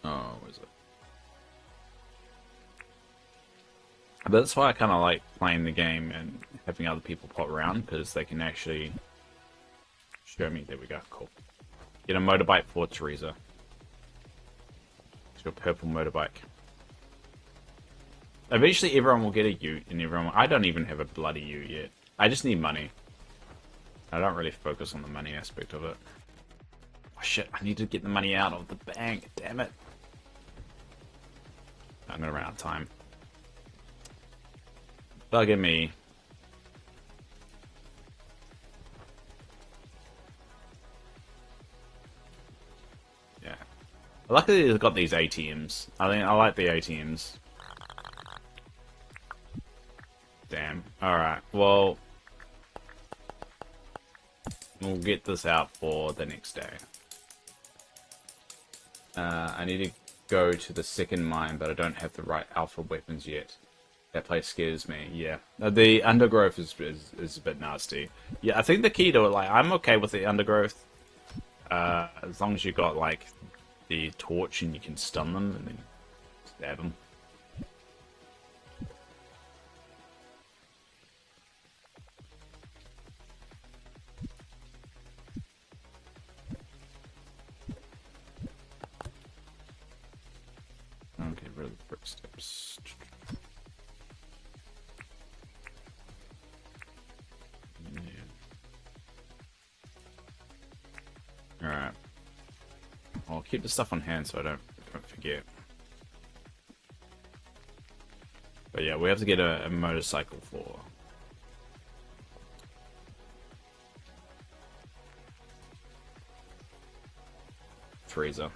Oh, where is it? But that's why I kind of like playing the game and having other people pop around, because they can actually show me. There we go, cool. Get a motorbike for Teresa. It's your purple motorbike. Eventually everyone will get a ute, and I don't even have a bloody ute yet. I just need money. I don't really focus on the money aspect of it. Oh shit, I need to get the money out of the bank, damn it. I'm gonna run out of time. Bugger me. Yeah. Luckily, they've got these ATMs. I think I like the ATMs. Damn. Alright, well... We'll get this out for the next day. I need to go to the second mine, but I don't have the right alpha weapons yet. That place scares me, yeah. The undergrowth is a bit nasty. Yeah, I think the key to it, like, I'm okay with the undergrowth. As long as you got, like, the torch and you can stun them and then stab them. Okay, rid of the brick steps. Yeah. Alright. I'll keep the stuff on hand so I don't forget. But yeah, we have to get a motorcycle for Freezer.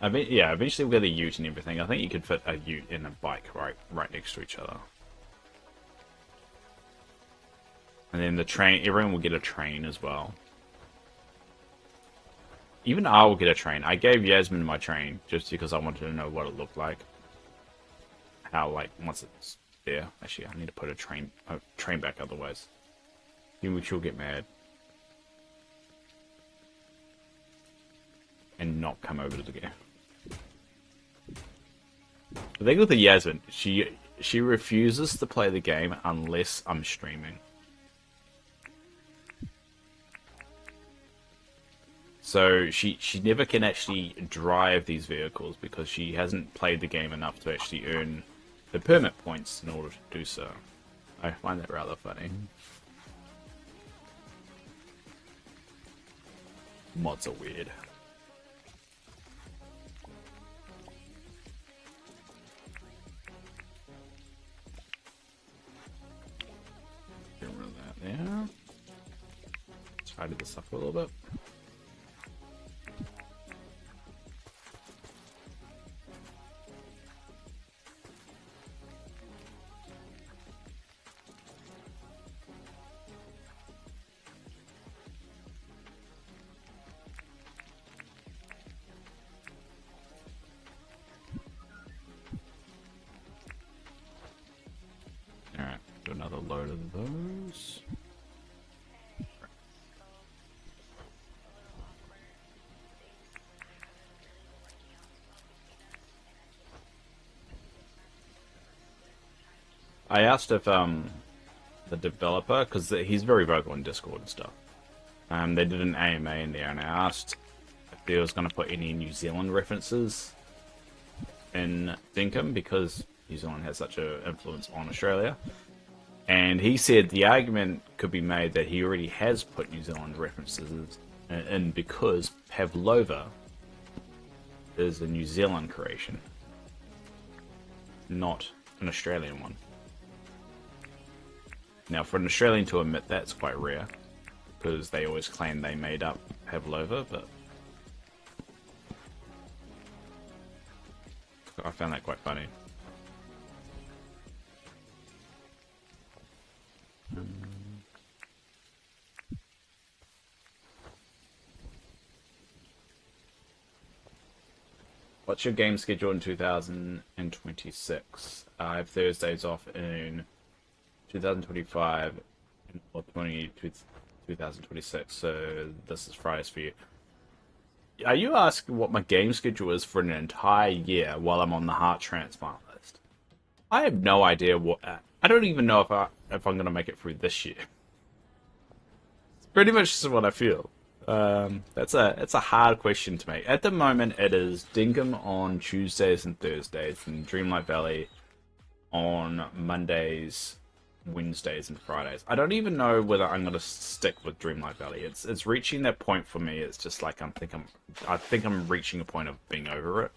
Yeah, eventually we'll get a ute and everything. I think you could fit a ute and a bike right next to each other. And then the train, everyone will get a train as well. Even I will get a train. I gave Yasmin my train just because I wanted to know what it looked like. How, like, once it's there. Actually, I need to put a train back otherwise. She'll get mad. And not come over to the game. The thing with the Yasmin, she refuses to play the game unless I'm streaming. So she never can actually drive these vehicles because she hasn't played the game enough to actually earn the permit points in order to do so. I find that rather funny. Mods are weird. Get rid of that there. Tidy this up a little bit. Alright, do another load of those. I asked if the developer, because he's very vocal on Discord and stuff. They did an AMA in there, and I asked if they was going to put any New Zealand references in Dinkum, because New Zealand has such an influence on Australia. And he said the argument could be made that he already has put New Zealand references in because Pavlova is a New Zealand creation, not an Australian one. Now, for an Australian to admit that's quite rare, because they always claim they made up Pavlova, but I found that quite funny. What's your game schedule in 2026? I have Thursdays off in 2025 or 2026, so this is Fridays for you. Are you asking what my game schedule is for an entire year while I'm on the heart transplant list? I have no idea what. I don't even know if I'm gonna make it through this year. It's pretty much just what I feel. It's a hard question to make. At the moment, it is Dinkum on Tuesdays and Thursdays, and Dreamlight Valley on Mondays, Wednesdays, and Fridays. I don't even know whether I'm gonna stick with Dreamlight Valley. It's reaching that point for me. It's just like I think I'm reaching a point of being over it.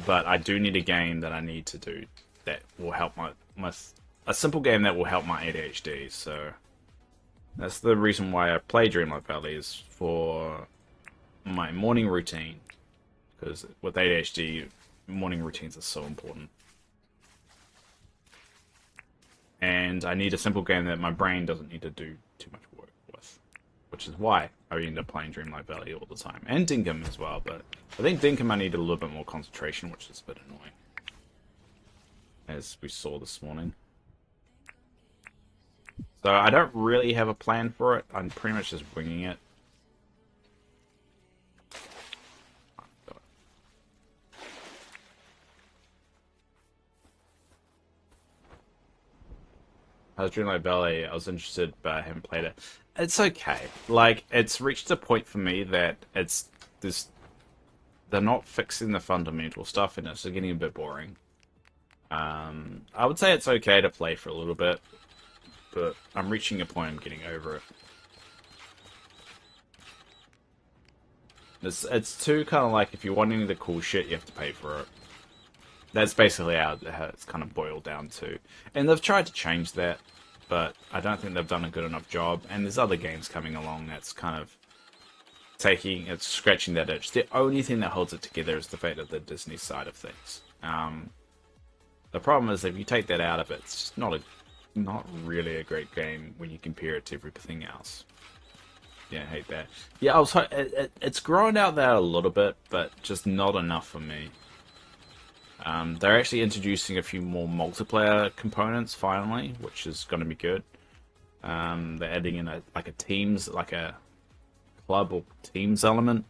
But I do need a game that I need to do that will help a simple game that will help my ADHD. So that's the reason why I play Dreamlight Valley, is for my morning routine because with ADHD, morning routines are so important. And I need a simple game that my brain doesn't need to do too much work with, which is why I end up playing Dreamlight Valley all the time, and Dinkum as well. But I think Dinkum I need a little bit more concentration, which is a bit annoying, as we saw this morning. So I don't really have a plan for it. I'm pretty much just winging it. How's Dreamlight Valley? I was interested, but I haven't played it. It's okay. Like, it's reached a point for me that it's this. They're not fixing the fundamental stuff, and it's getting a bit boring. I would say it's okay to play for a little bit, but I'm reaching a point I'm getting over it. It's too kind of like if you're wanting the cool shit, you have to pay for it. That's basically how it's kind of boiled down to. And they've tried to change that, but I don't think they've done a good enough job. And there's other games coming along that's kind of it's scratching that itch. The only thing that holds it together is the fact of the Disney side of things. The problem is if you take that out of it, it's just not really a great game when you compare it to everything else. Yeah, I hate that. Yeah, it's grown out there a little bit, but just not enough for me. They're actually introducing a few more multiplayer components finally, which is going to be good. They're adding in a club or teams element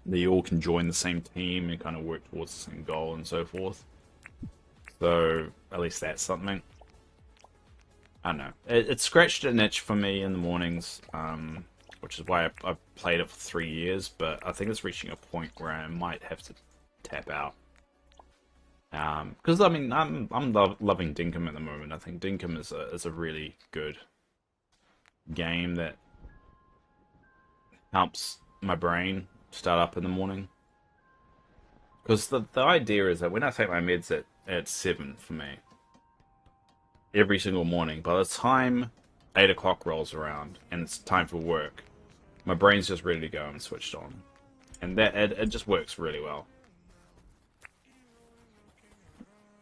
that you all can join the same team and kind of work towards the same goal and so forth. So at least that's something. I don't know. It scratched an itch for me in the mornings, which is why I've played it for 3 years. But I think it's reaching a point where I might have to tap out. Because I mean, I'm loving Dinkum at the moment. I think Dinkum is a really good game that helps my brain start up in the morning. Because the idea is that when I take my meds at 7 for me, every single morning, by the time 8 o'clock rolls around and it's time for work, my brain's just ready to go and switched on. And that it just works really well.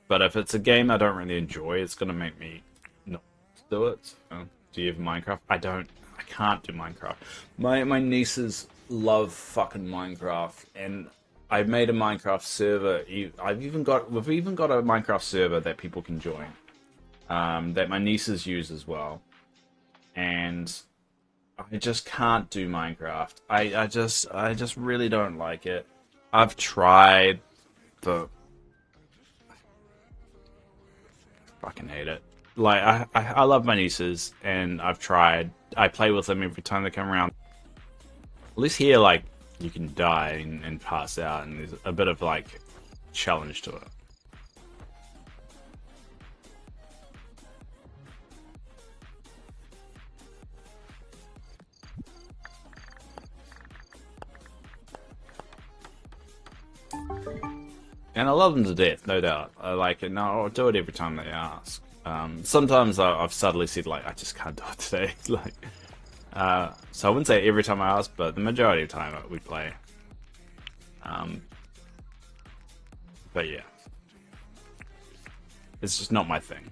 But if it's a game I don't really enjoy, it's going to make me not do it. So, do you have Minecraft? I don't. I can't do Minecraft. My nieces love fucking Minecraft, and I've made a Minecraft server. We've even got a Minecraft server that people can join. That my nieces use as well. And I just can't do Minecraft. I just really don't like it. I've tried, but fucking hate it. Like I love my nieces, and I've tried. I play with them every time they come around. At least here, like, you can die and pass out, and there's a bit of like challenge to it. And I love them to death, no doubt. I like it. No, I'll do it every time they ask. Sometimes I've subtly said, like, I just can't do it today. Like, so I wouldn't say every time I ask, but the majority of the time we play. But yeah, it's just not my thing.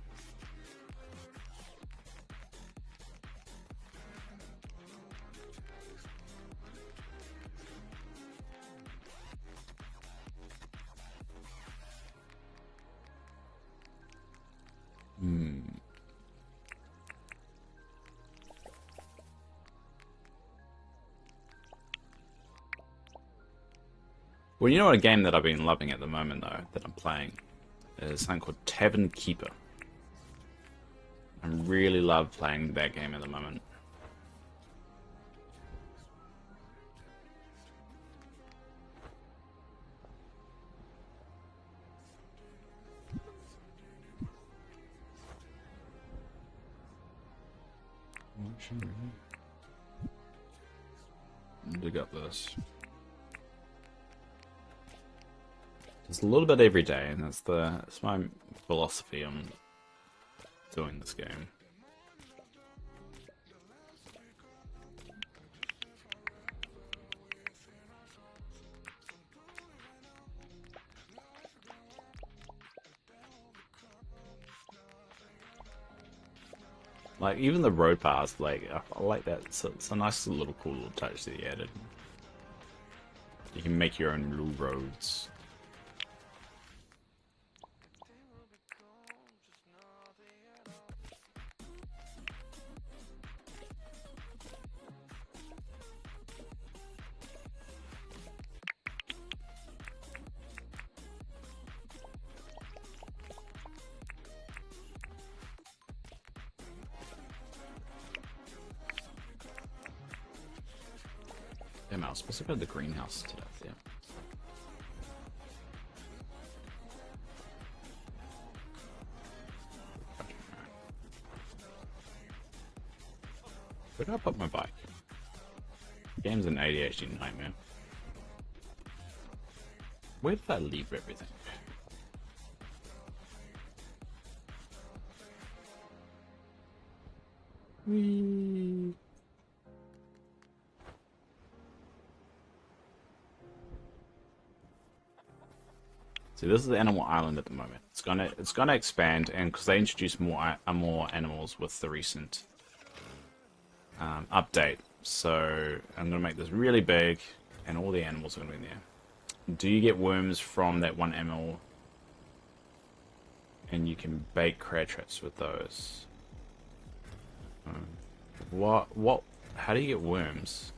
Well, you know what a game that I've been loving at the moment, though, that I'm playing, is something called Tavern Keeper. I really love playing that game at the moment. Dig up this. Just a little bit every day, and that's my philosophy on doing this game. Like even the road paths, like I like that. It's a nice little cool little touch that you added. You can make your own little roads. Damn, I was supposed to go to the greenhouse today. Yeah. Where did I put my bike? Game's an ADHD nightmare. Where did I leave everything? Whee. See, this is the animal island at the moment. It's gonna expand, and because they introduced more animals with the recent update, so I'm gonna make this really big, and all the animals are gonna be in there. Do you get worms from that one animal? And you can bake crab traps with those. What? How do you get worms?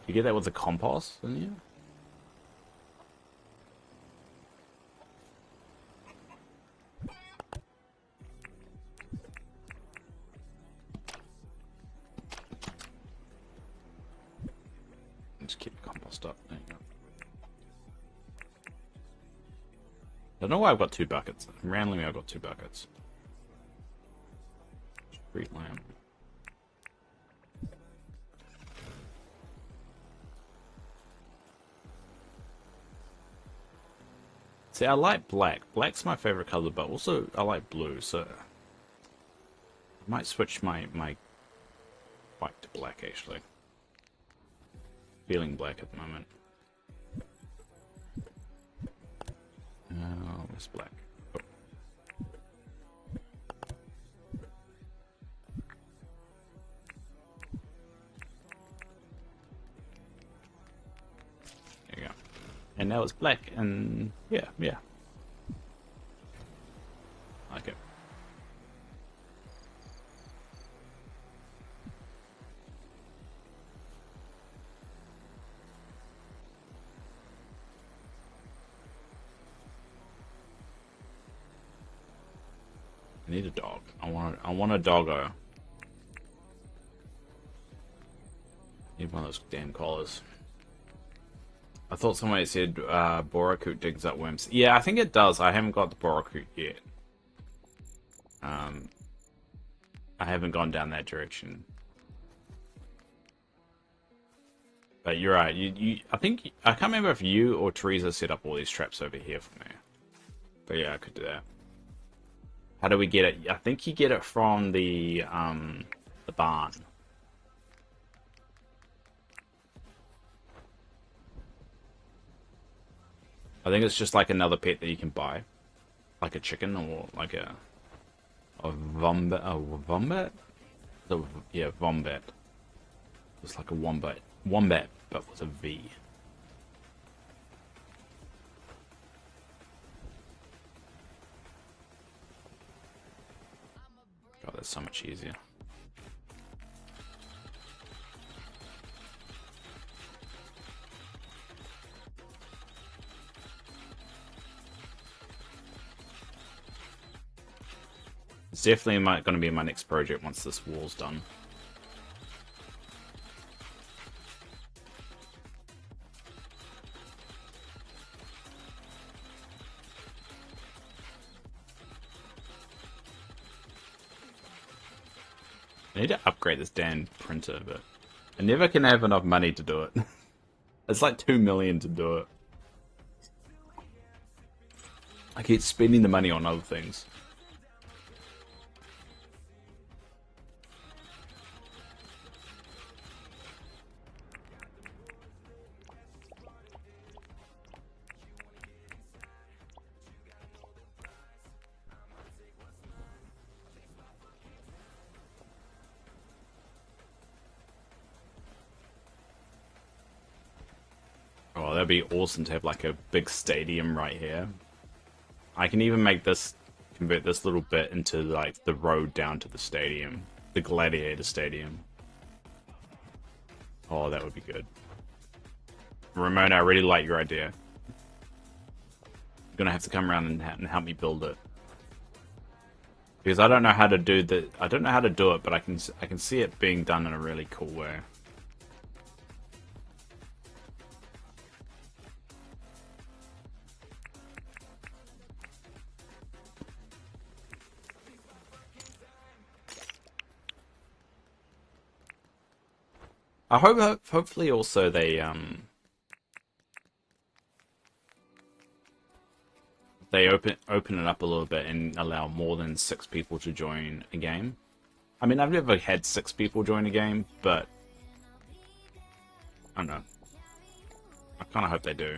You get that with the compost, don't you? Just keep the compost up. There you go. I don't know why I've got 2 buckets. Randomly, I've got 2 buckets. Street lamp. See, I like black. Black's my favorite color, but also I like blue, so I might switch my bike to black, actually. Feeling black at the moment. Where's black? Oh. There you go. And now it's black, and yeah. I like it. I need a dog. I want a doggo. Need one of those damn collars. I thought somebody said Boracoot digs up worms. Yeah, I think it does. I haven't got the Boracoot yet. I haven't gone down that direction. But you're right. I think I can't remember if you or Teresa set up all these traps over here for me. But yeah, I could do that. How do we get it? I think you get it from the barn. I think it's just like another pet that you can buy, like a chicken or like a vombat. A vombat? Yeah, vombat. It's like a wombat, but with a V. God, that's so much easier. It's definitely going to be my next project once this wall's done. I need to upgrade this damn printer, but I never can have enough money to do it. It's like 2 million to do it. I keep spending the money on other things. that'd be awesome to have like a big stadium right here. I can even make this, convert this little bit into like the road down to the stadium, the Gladiator Stadium. Oh, that would be good. Ramona, I really like your idea. You're gonna have to come around and help me build it. Because I don't know how to do the, I don't know how to do it, but I can see it being done in a really cool way. I hope, hopefully also they open it up a little bit and allow more than 6 people to join a game. I mean, I've never had 6 people join a game, but I don't know. I kind of hope they do.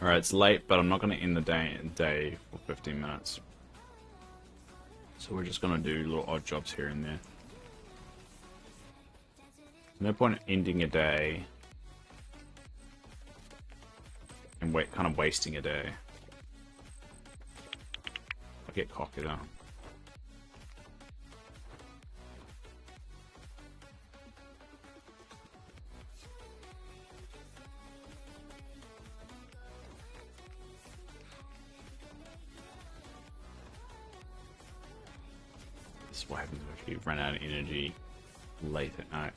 Alright, it's late, but I'm not going to end the day for 15 minutes. So we're just going to do little odd jobs here and there. No point in ending a day and kind of wasting a day. I get cocky though. This is what happens if you run out of energy late at night.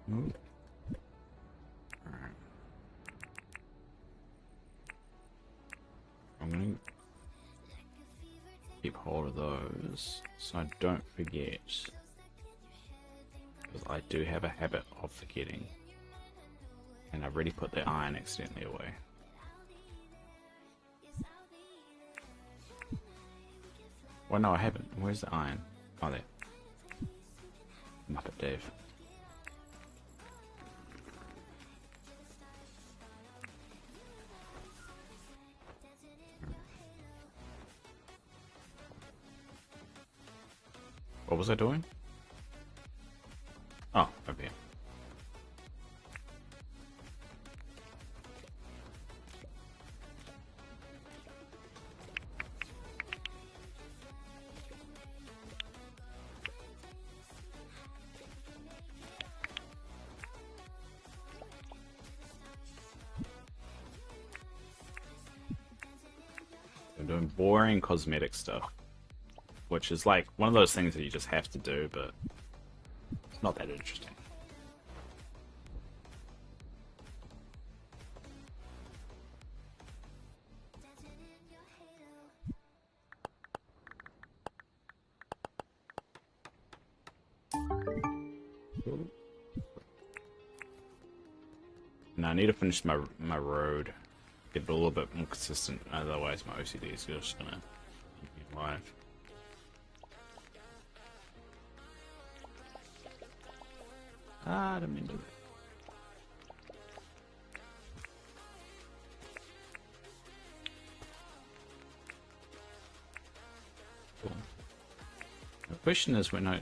Alright. I'm gonna keep hold of those so I don't forget, because I do have a habit of forgetting, and I've already put the iron accidentally away. Well, no, I haven't. Where's the iron? Oh, there. Muppet Dave. What was I doing? Oh, over here. I'm doing boring cosmetic stuff, which is like one of those things that you just have to do, but it's not that interesting. Now I need to finish my road, get it a little bit more consistent, otherwise my OCD is just gonna keep me alive. Ah, I didn't mean to do that. Cool. The question is, should I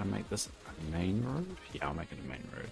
make this a main road? Yeah, I'll make it a main road.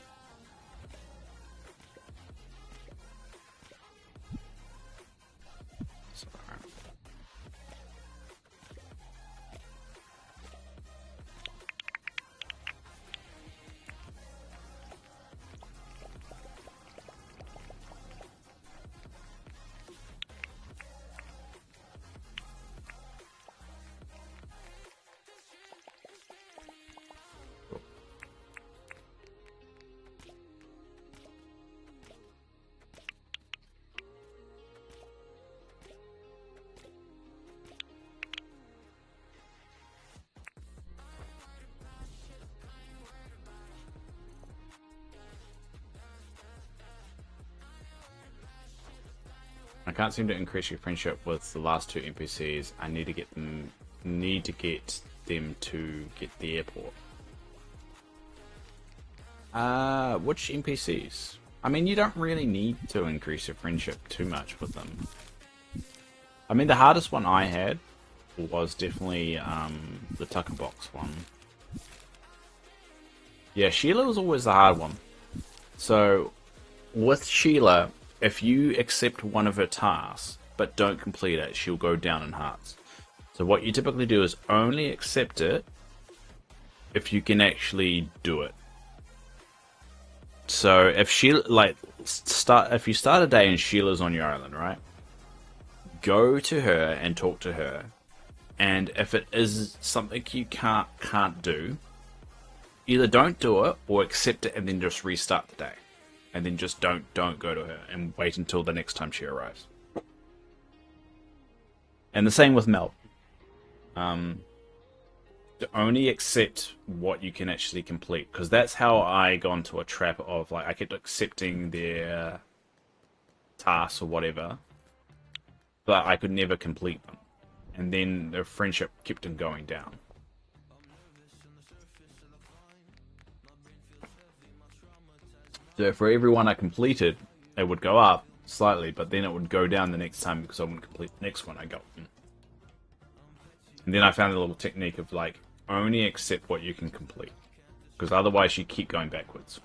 I can't seem to increase your friendship with the last 2 NPCs. I need to get them to get the airport. Which NPCs? I mean, you don't really need to increase your friendship too much with them. I mean, the hardest one I had was definitely the Tucker Box one. Yeah, Sheila was always the hard one. So, with Sheila, if you accept one of her tasks but don't complete it, she'll go down in hearts. So what you typically do is only accept it if you can actually do it. So if if you start a day and Sheila's on your island, right? Go to her and talk to her, and if it is something you can't do, either don't do it or accept it and then just restart the day, and then just don't go to her and wait until the next time she arrives. And the same with Mel. To only accept what you can actually complete, because that's how I got into a trap of like I kept accepting their tasks or whatever, but I could never complete them, and then the friendship kept on going down. So for every one I completed, it would go up slightly, but then it would go down the next time because I wouldn't complete the next one I got. And then I found a little technique of like only accept what you can complete, because otherwise you keep going backwards.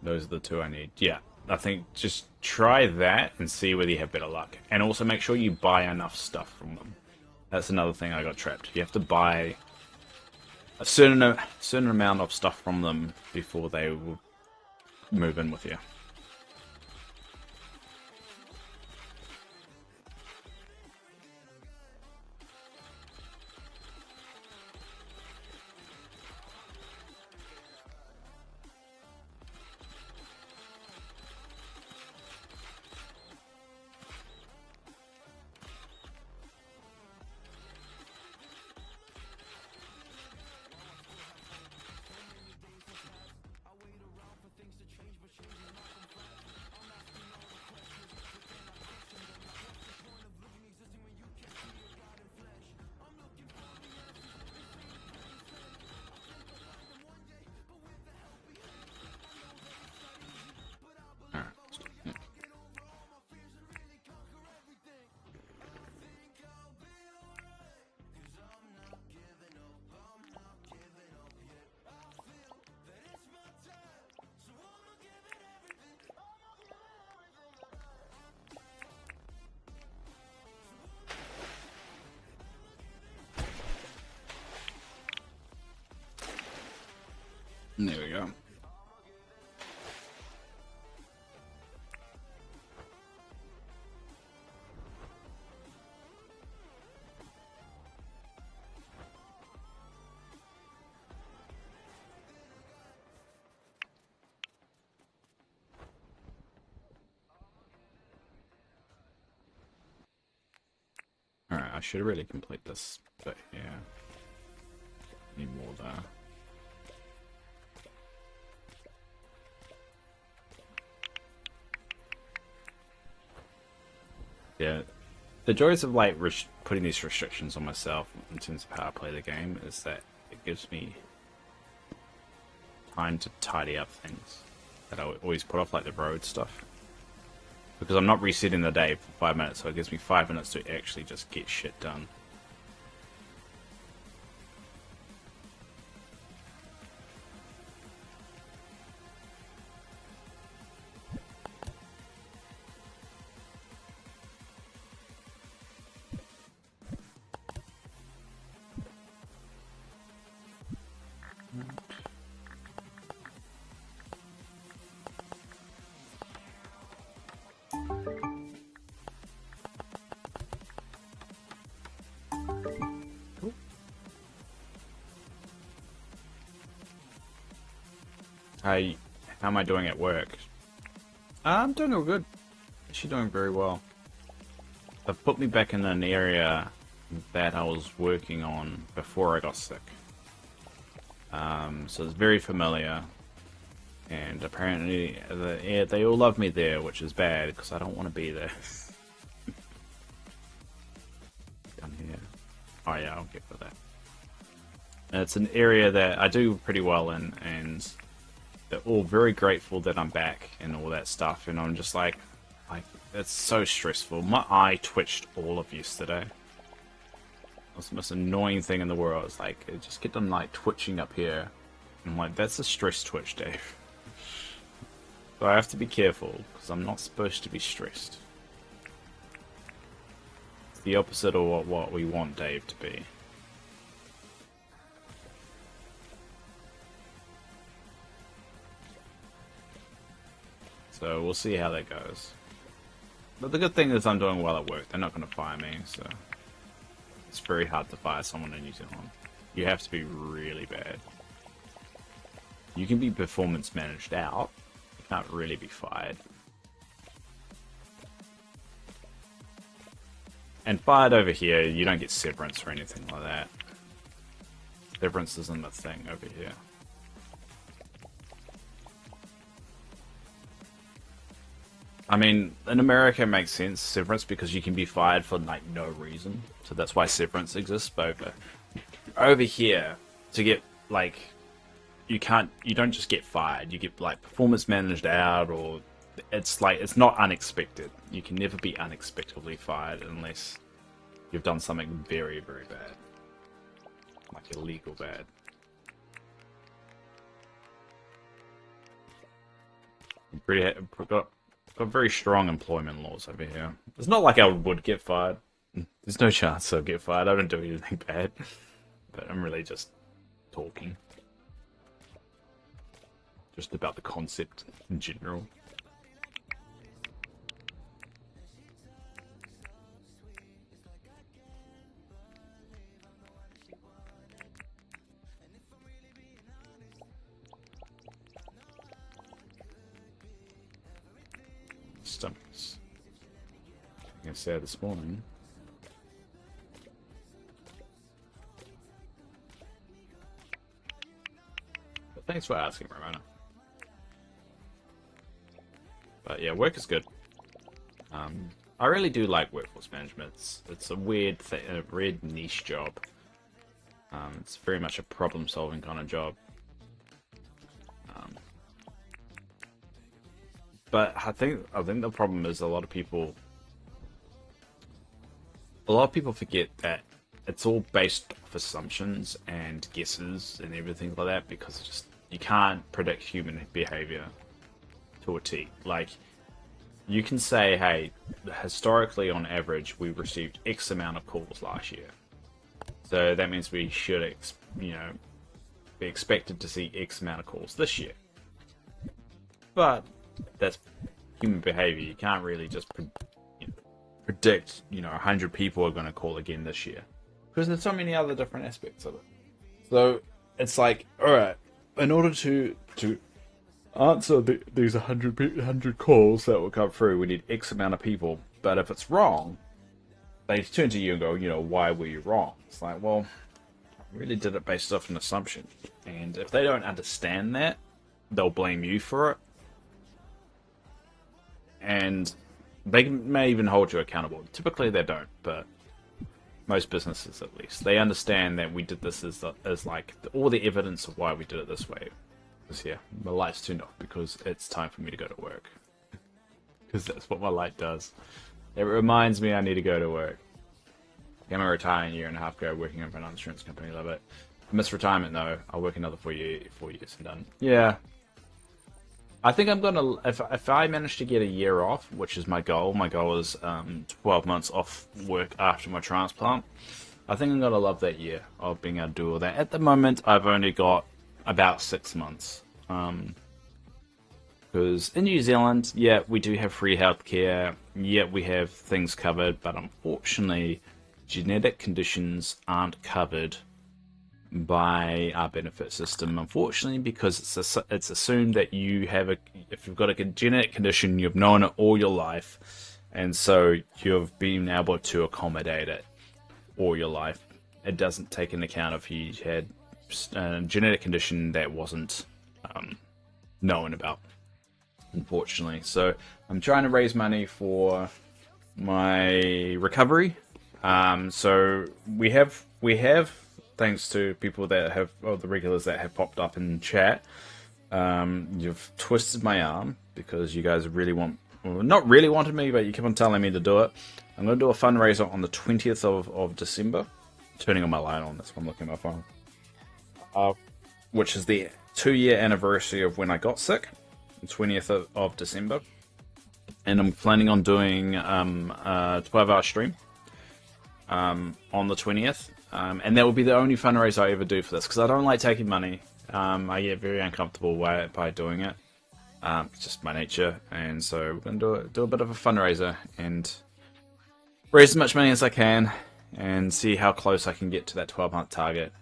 Those are the two I need. Yeah, I think just try that and see whether you have better luck. And also make sure you buy enough stuff from them. That's another thing I got trapped. You have to buy a certain amount of stuff from them before they will move in with you. There we go. Alright, I should really complete this, but yeah. Need more there. Yeah, the joys of like putting these restrictions on myself in terms of how I play the game is that it gives me time to tidy up things that I always put off, like the road stuff. Because I'm not resetting the day for 5 minutes, so it gives me 5 minutes to actually just get shit done. How am I doing at work? I'm doing all good. Actually doing very well. They've put me back in an area that I was working on before I got sick. So it's very familiar. And apparently, they all love me there, which is bad, because I don't want to be there. Down here. Oh yeah, I'll get for that. And it's an area that I do pretty well in, and they're all very grateful that I'm back and all that stuff. And I'm just like it's so stressful. My eye twitched all of yesterday. It was the most annoying thing in the world. It's like it just kept on like twitching up here. I'm like, that's a stress twitch, Dave. So I have to be careful because I'm not supposed to be stressed. It's the opposite of what we want Dave to be. So we'll see how that goes. But the good thing is I'm doing well at work. They're not going to fire me, so it's very hard to fire someone in New Zealand. You have to be really bad. You can be performance managed out. You can't really be fired. And fired over here, you don't get severance or anything like that. Severance isn't a thing over here. I mean, in America it makes sense, severance, because you can be fired for like no reason. So that's why severance exists. But over here, to get like, you don't just get fired. You get like performance managed out, or it's like, it's not unexpected. You can never be unexpectedly fired unless you've done something very, very bad. Like illegal bad. Got very strong employment laws over here. It's not like I would get fired. There's no chance I'll get fired. I don't do anything bad. But I'm really just talking. Just about the concept in general. Stomachs. Like I said this morning. But thanks for asking, Ramona. But yeah, work is good. I really do like workforce management. It's a weird niche job. It's very much a problem-solving kind of job. But I think the problem is a lot of people forget that it's all based off assumptions and guesses and everything like that, because just you can't predict human behavior to a T. Like, you can say, hey, historically on average we received X amount of calls last year, so that means we should be expected to see X amount of calls this year. But that's human behavior. You can't really just predict 100 people are going to call again this year, because there's so many other different aspects of it. So it's like, all right, in order to answer these 100 calls that will come through, we need X amount of people. But if it's wrong, they turn to you and go, why were you wrong? It's like, well, I really did it based off an assumption. And if they don't understand that, they'll blame you for it. And they may even hold you accountable. Typically they don't, but most businesses at least. They understand that we did this as like all the evidence of why we did it this way. Because yeah, my light's turned off because it's time for me to go to work. Because that's what my light does. It reminds me I need to go to work. I'm a retiring a year and a half ago, working for an insurance company. Love it. I miss retirement though. I'll work another 4 years and done. Yeah. I think I'm gonna, if I manage to get a year off, which is my goal. My goal is 12 months off work after my transplant. I think I'm gonna love that year of being able to do all that. At the moment, I've only got about 6 months. Because in New Zealand, yeah, we do have free healthcare. Yeah, we have things covered, but unfortunately, genetic conditions aren't covered by our benefit system, unfortunately, because it's assumed that if you've got a genetic condition, you've known it all your life, and so you've been able to accommodate it all your life. It doesn't take into account if you had a genetic condition that wasn't known about, unfortunately. So I'm trying to raise money for my recovery. So we have thanks to people that have, or the regulars that have popped up in chat. You've twisted my arm because you guys really want, well, not really wanted me, but you keep on telling me to do it. I'm going to do a fundraiser on the 20th of December. Turning on my light on, that's why I'm looking at my phone. Which is the 2-year anniversary of when I got sick, the 20th of December. And I'm planning on doing a 12-hour stream on the 20th. And that will be the only fundraiser I ever do for this, because I don't like taking money. I get very uncomfortable by doing it. It's just my nature. And so we're going to do a bit of a fundraiser and raise as much money as I can and see how close I can get to that 12-month target.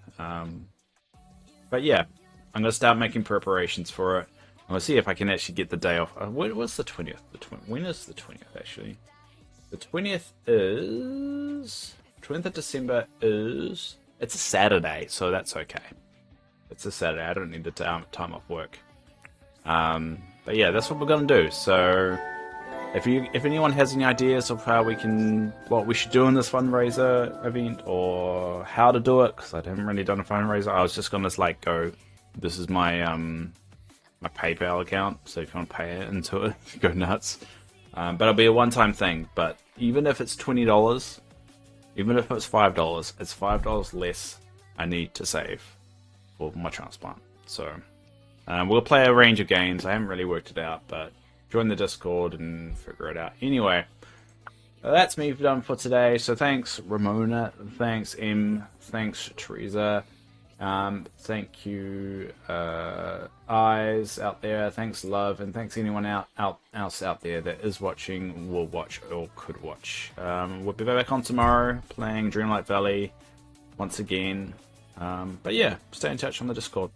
But yeah, I'm going to start making preparations for it. I'm going to see if I can actually get the day off. What's the 20th? When is the 20th, actually? The 20th is... 20th of December is... It's a Saturday, so that's okay. It's a Saturday. I don't need the time off work. But yeah, that's what we're going to do. So... If anyone has any ideas of what we should do in this fundraiser event, or how to do it, because I haven't really done a fundraiser, I was just gonna like go, this is my my PayPal account, so if you want to pay it into it, go nuts. But it'll be a one-time thing. But even if it's $20, even if it's $5, it's $5 less I need to save for my transplant. So we'll play a range of games. I haven't really worked it out, but join the Discord and figure it out. Anyway, that's me done for today. So thanks, Ramona. Thanks, M. Thanks, Teresa. Thank you, Eyes out there. Thanks, Love. And thanks anyone else out there that is watching, will watch, or could watch. We'll be back on tomorrow playing Dreamlight Valley once again. But yeah, stay in touch on the Discord.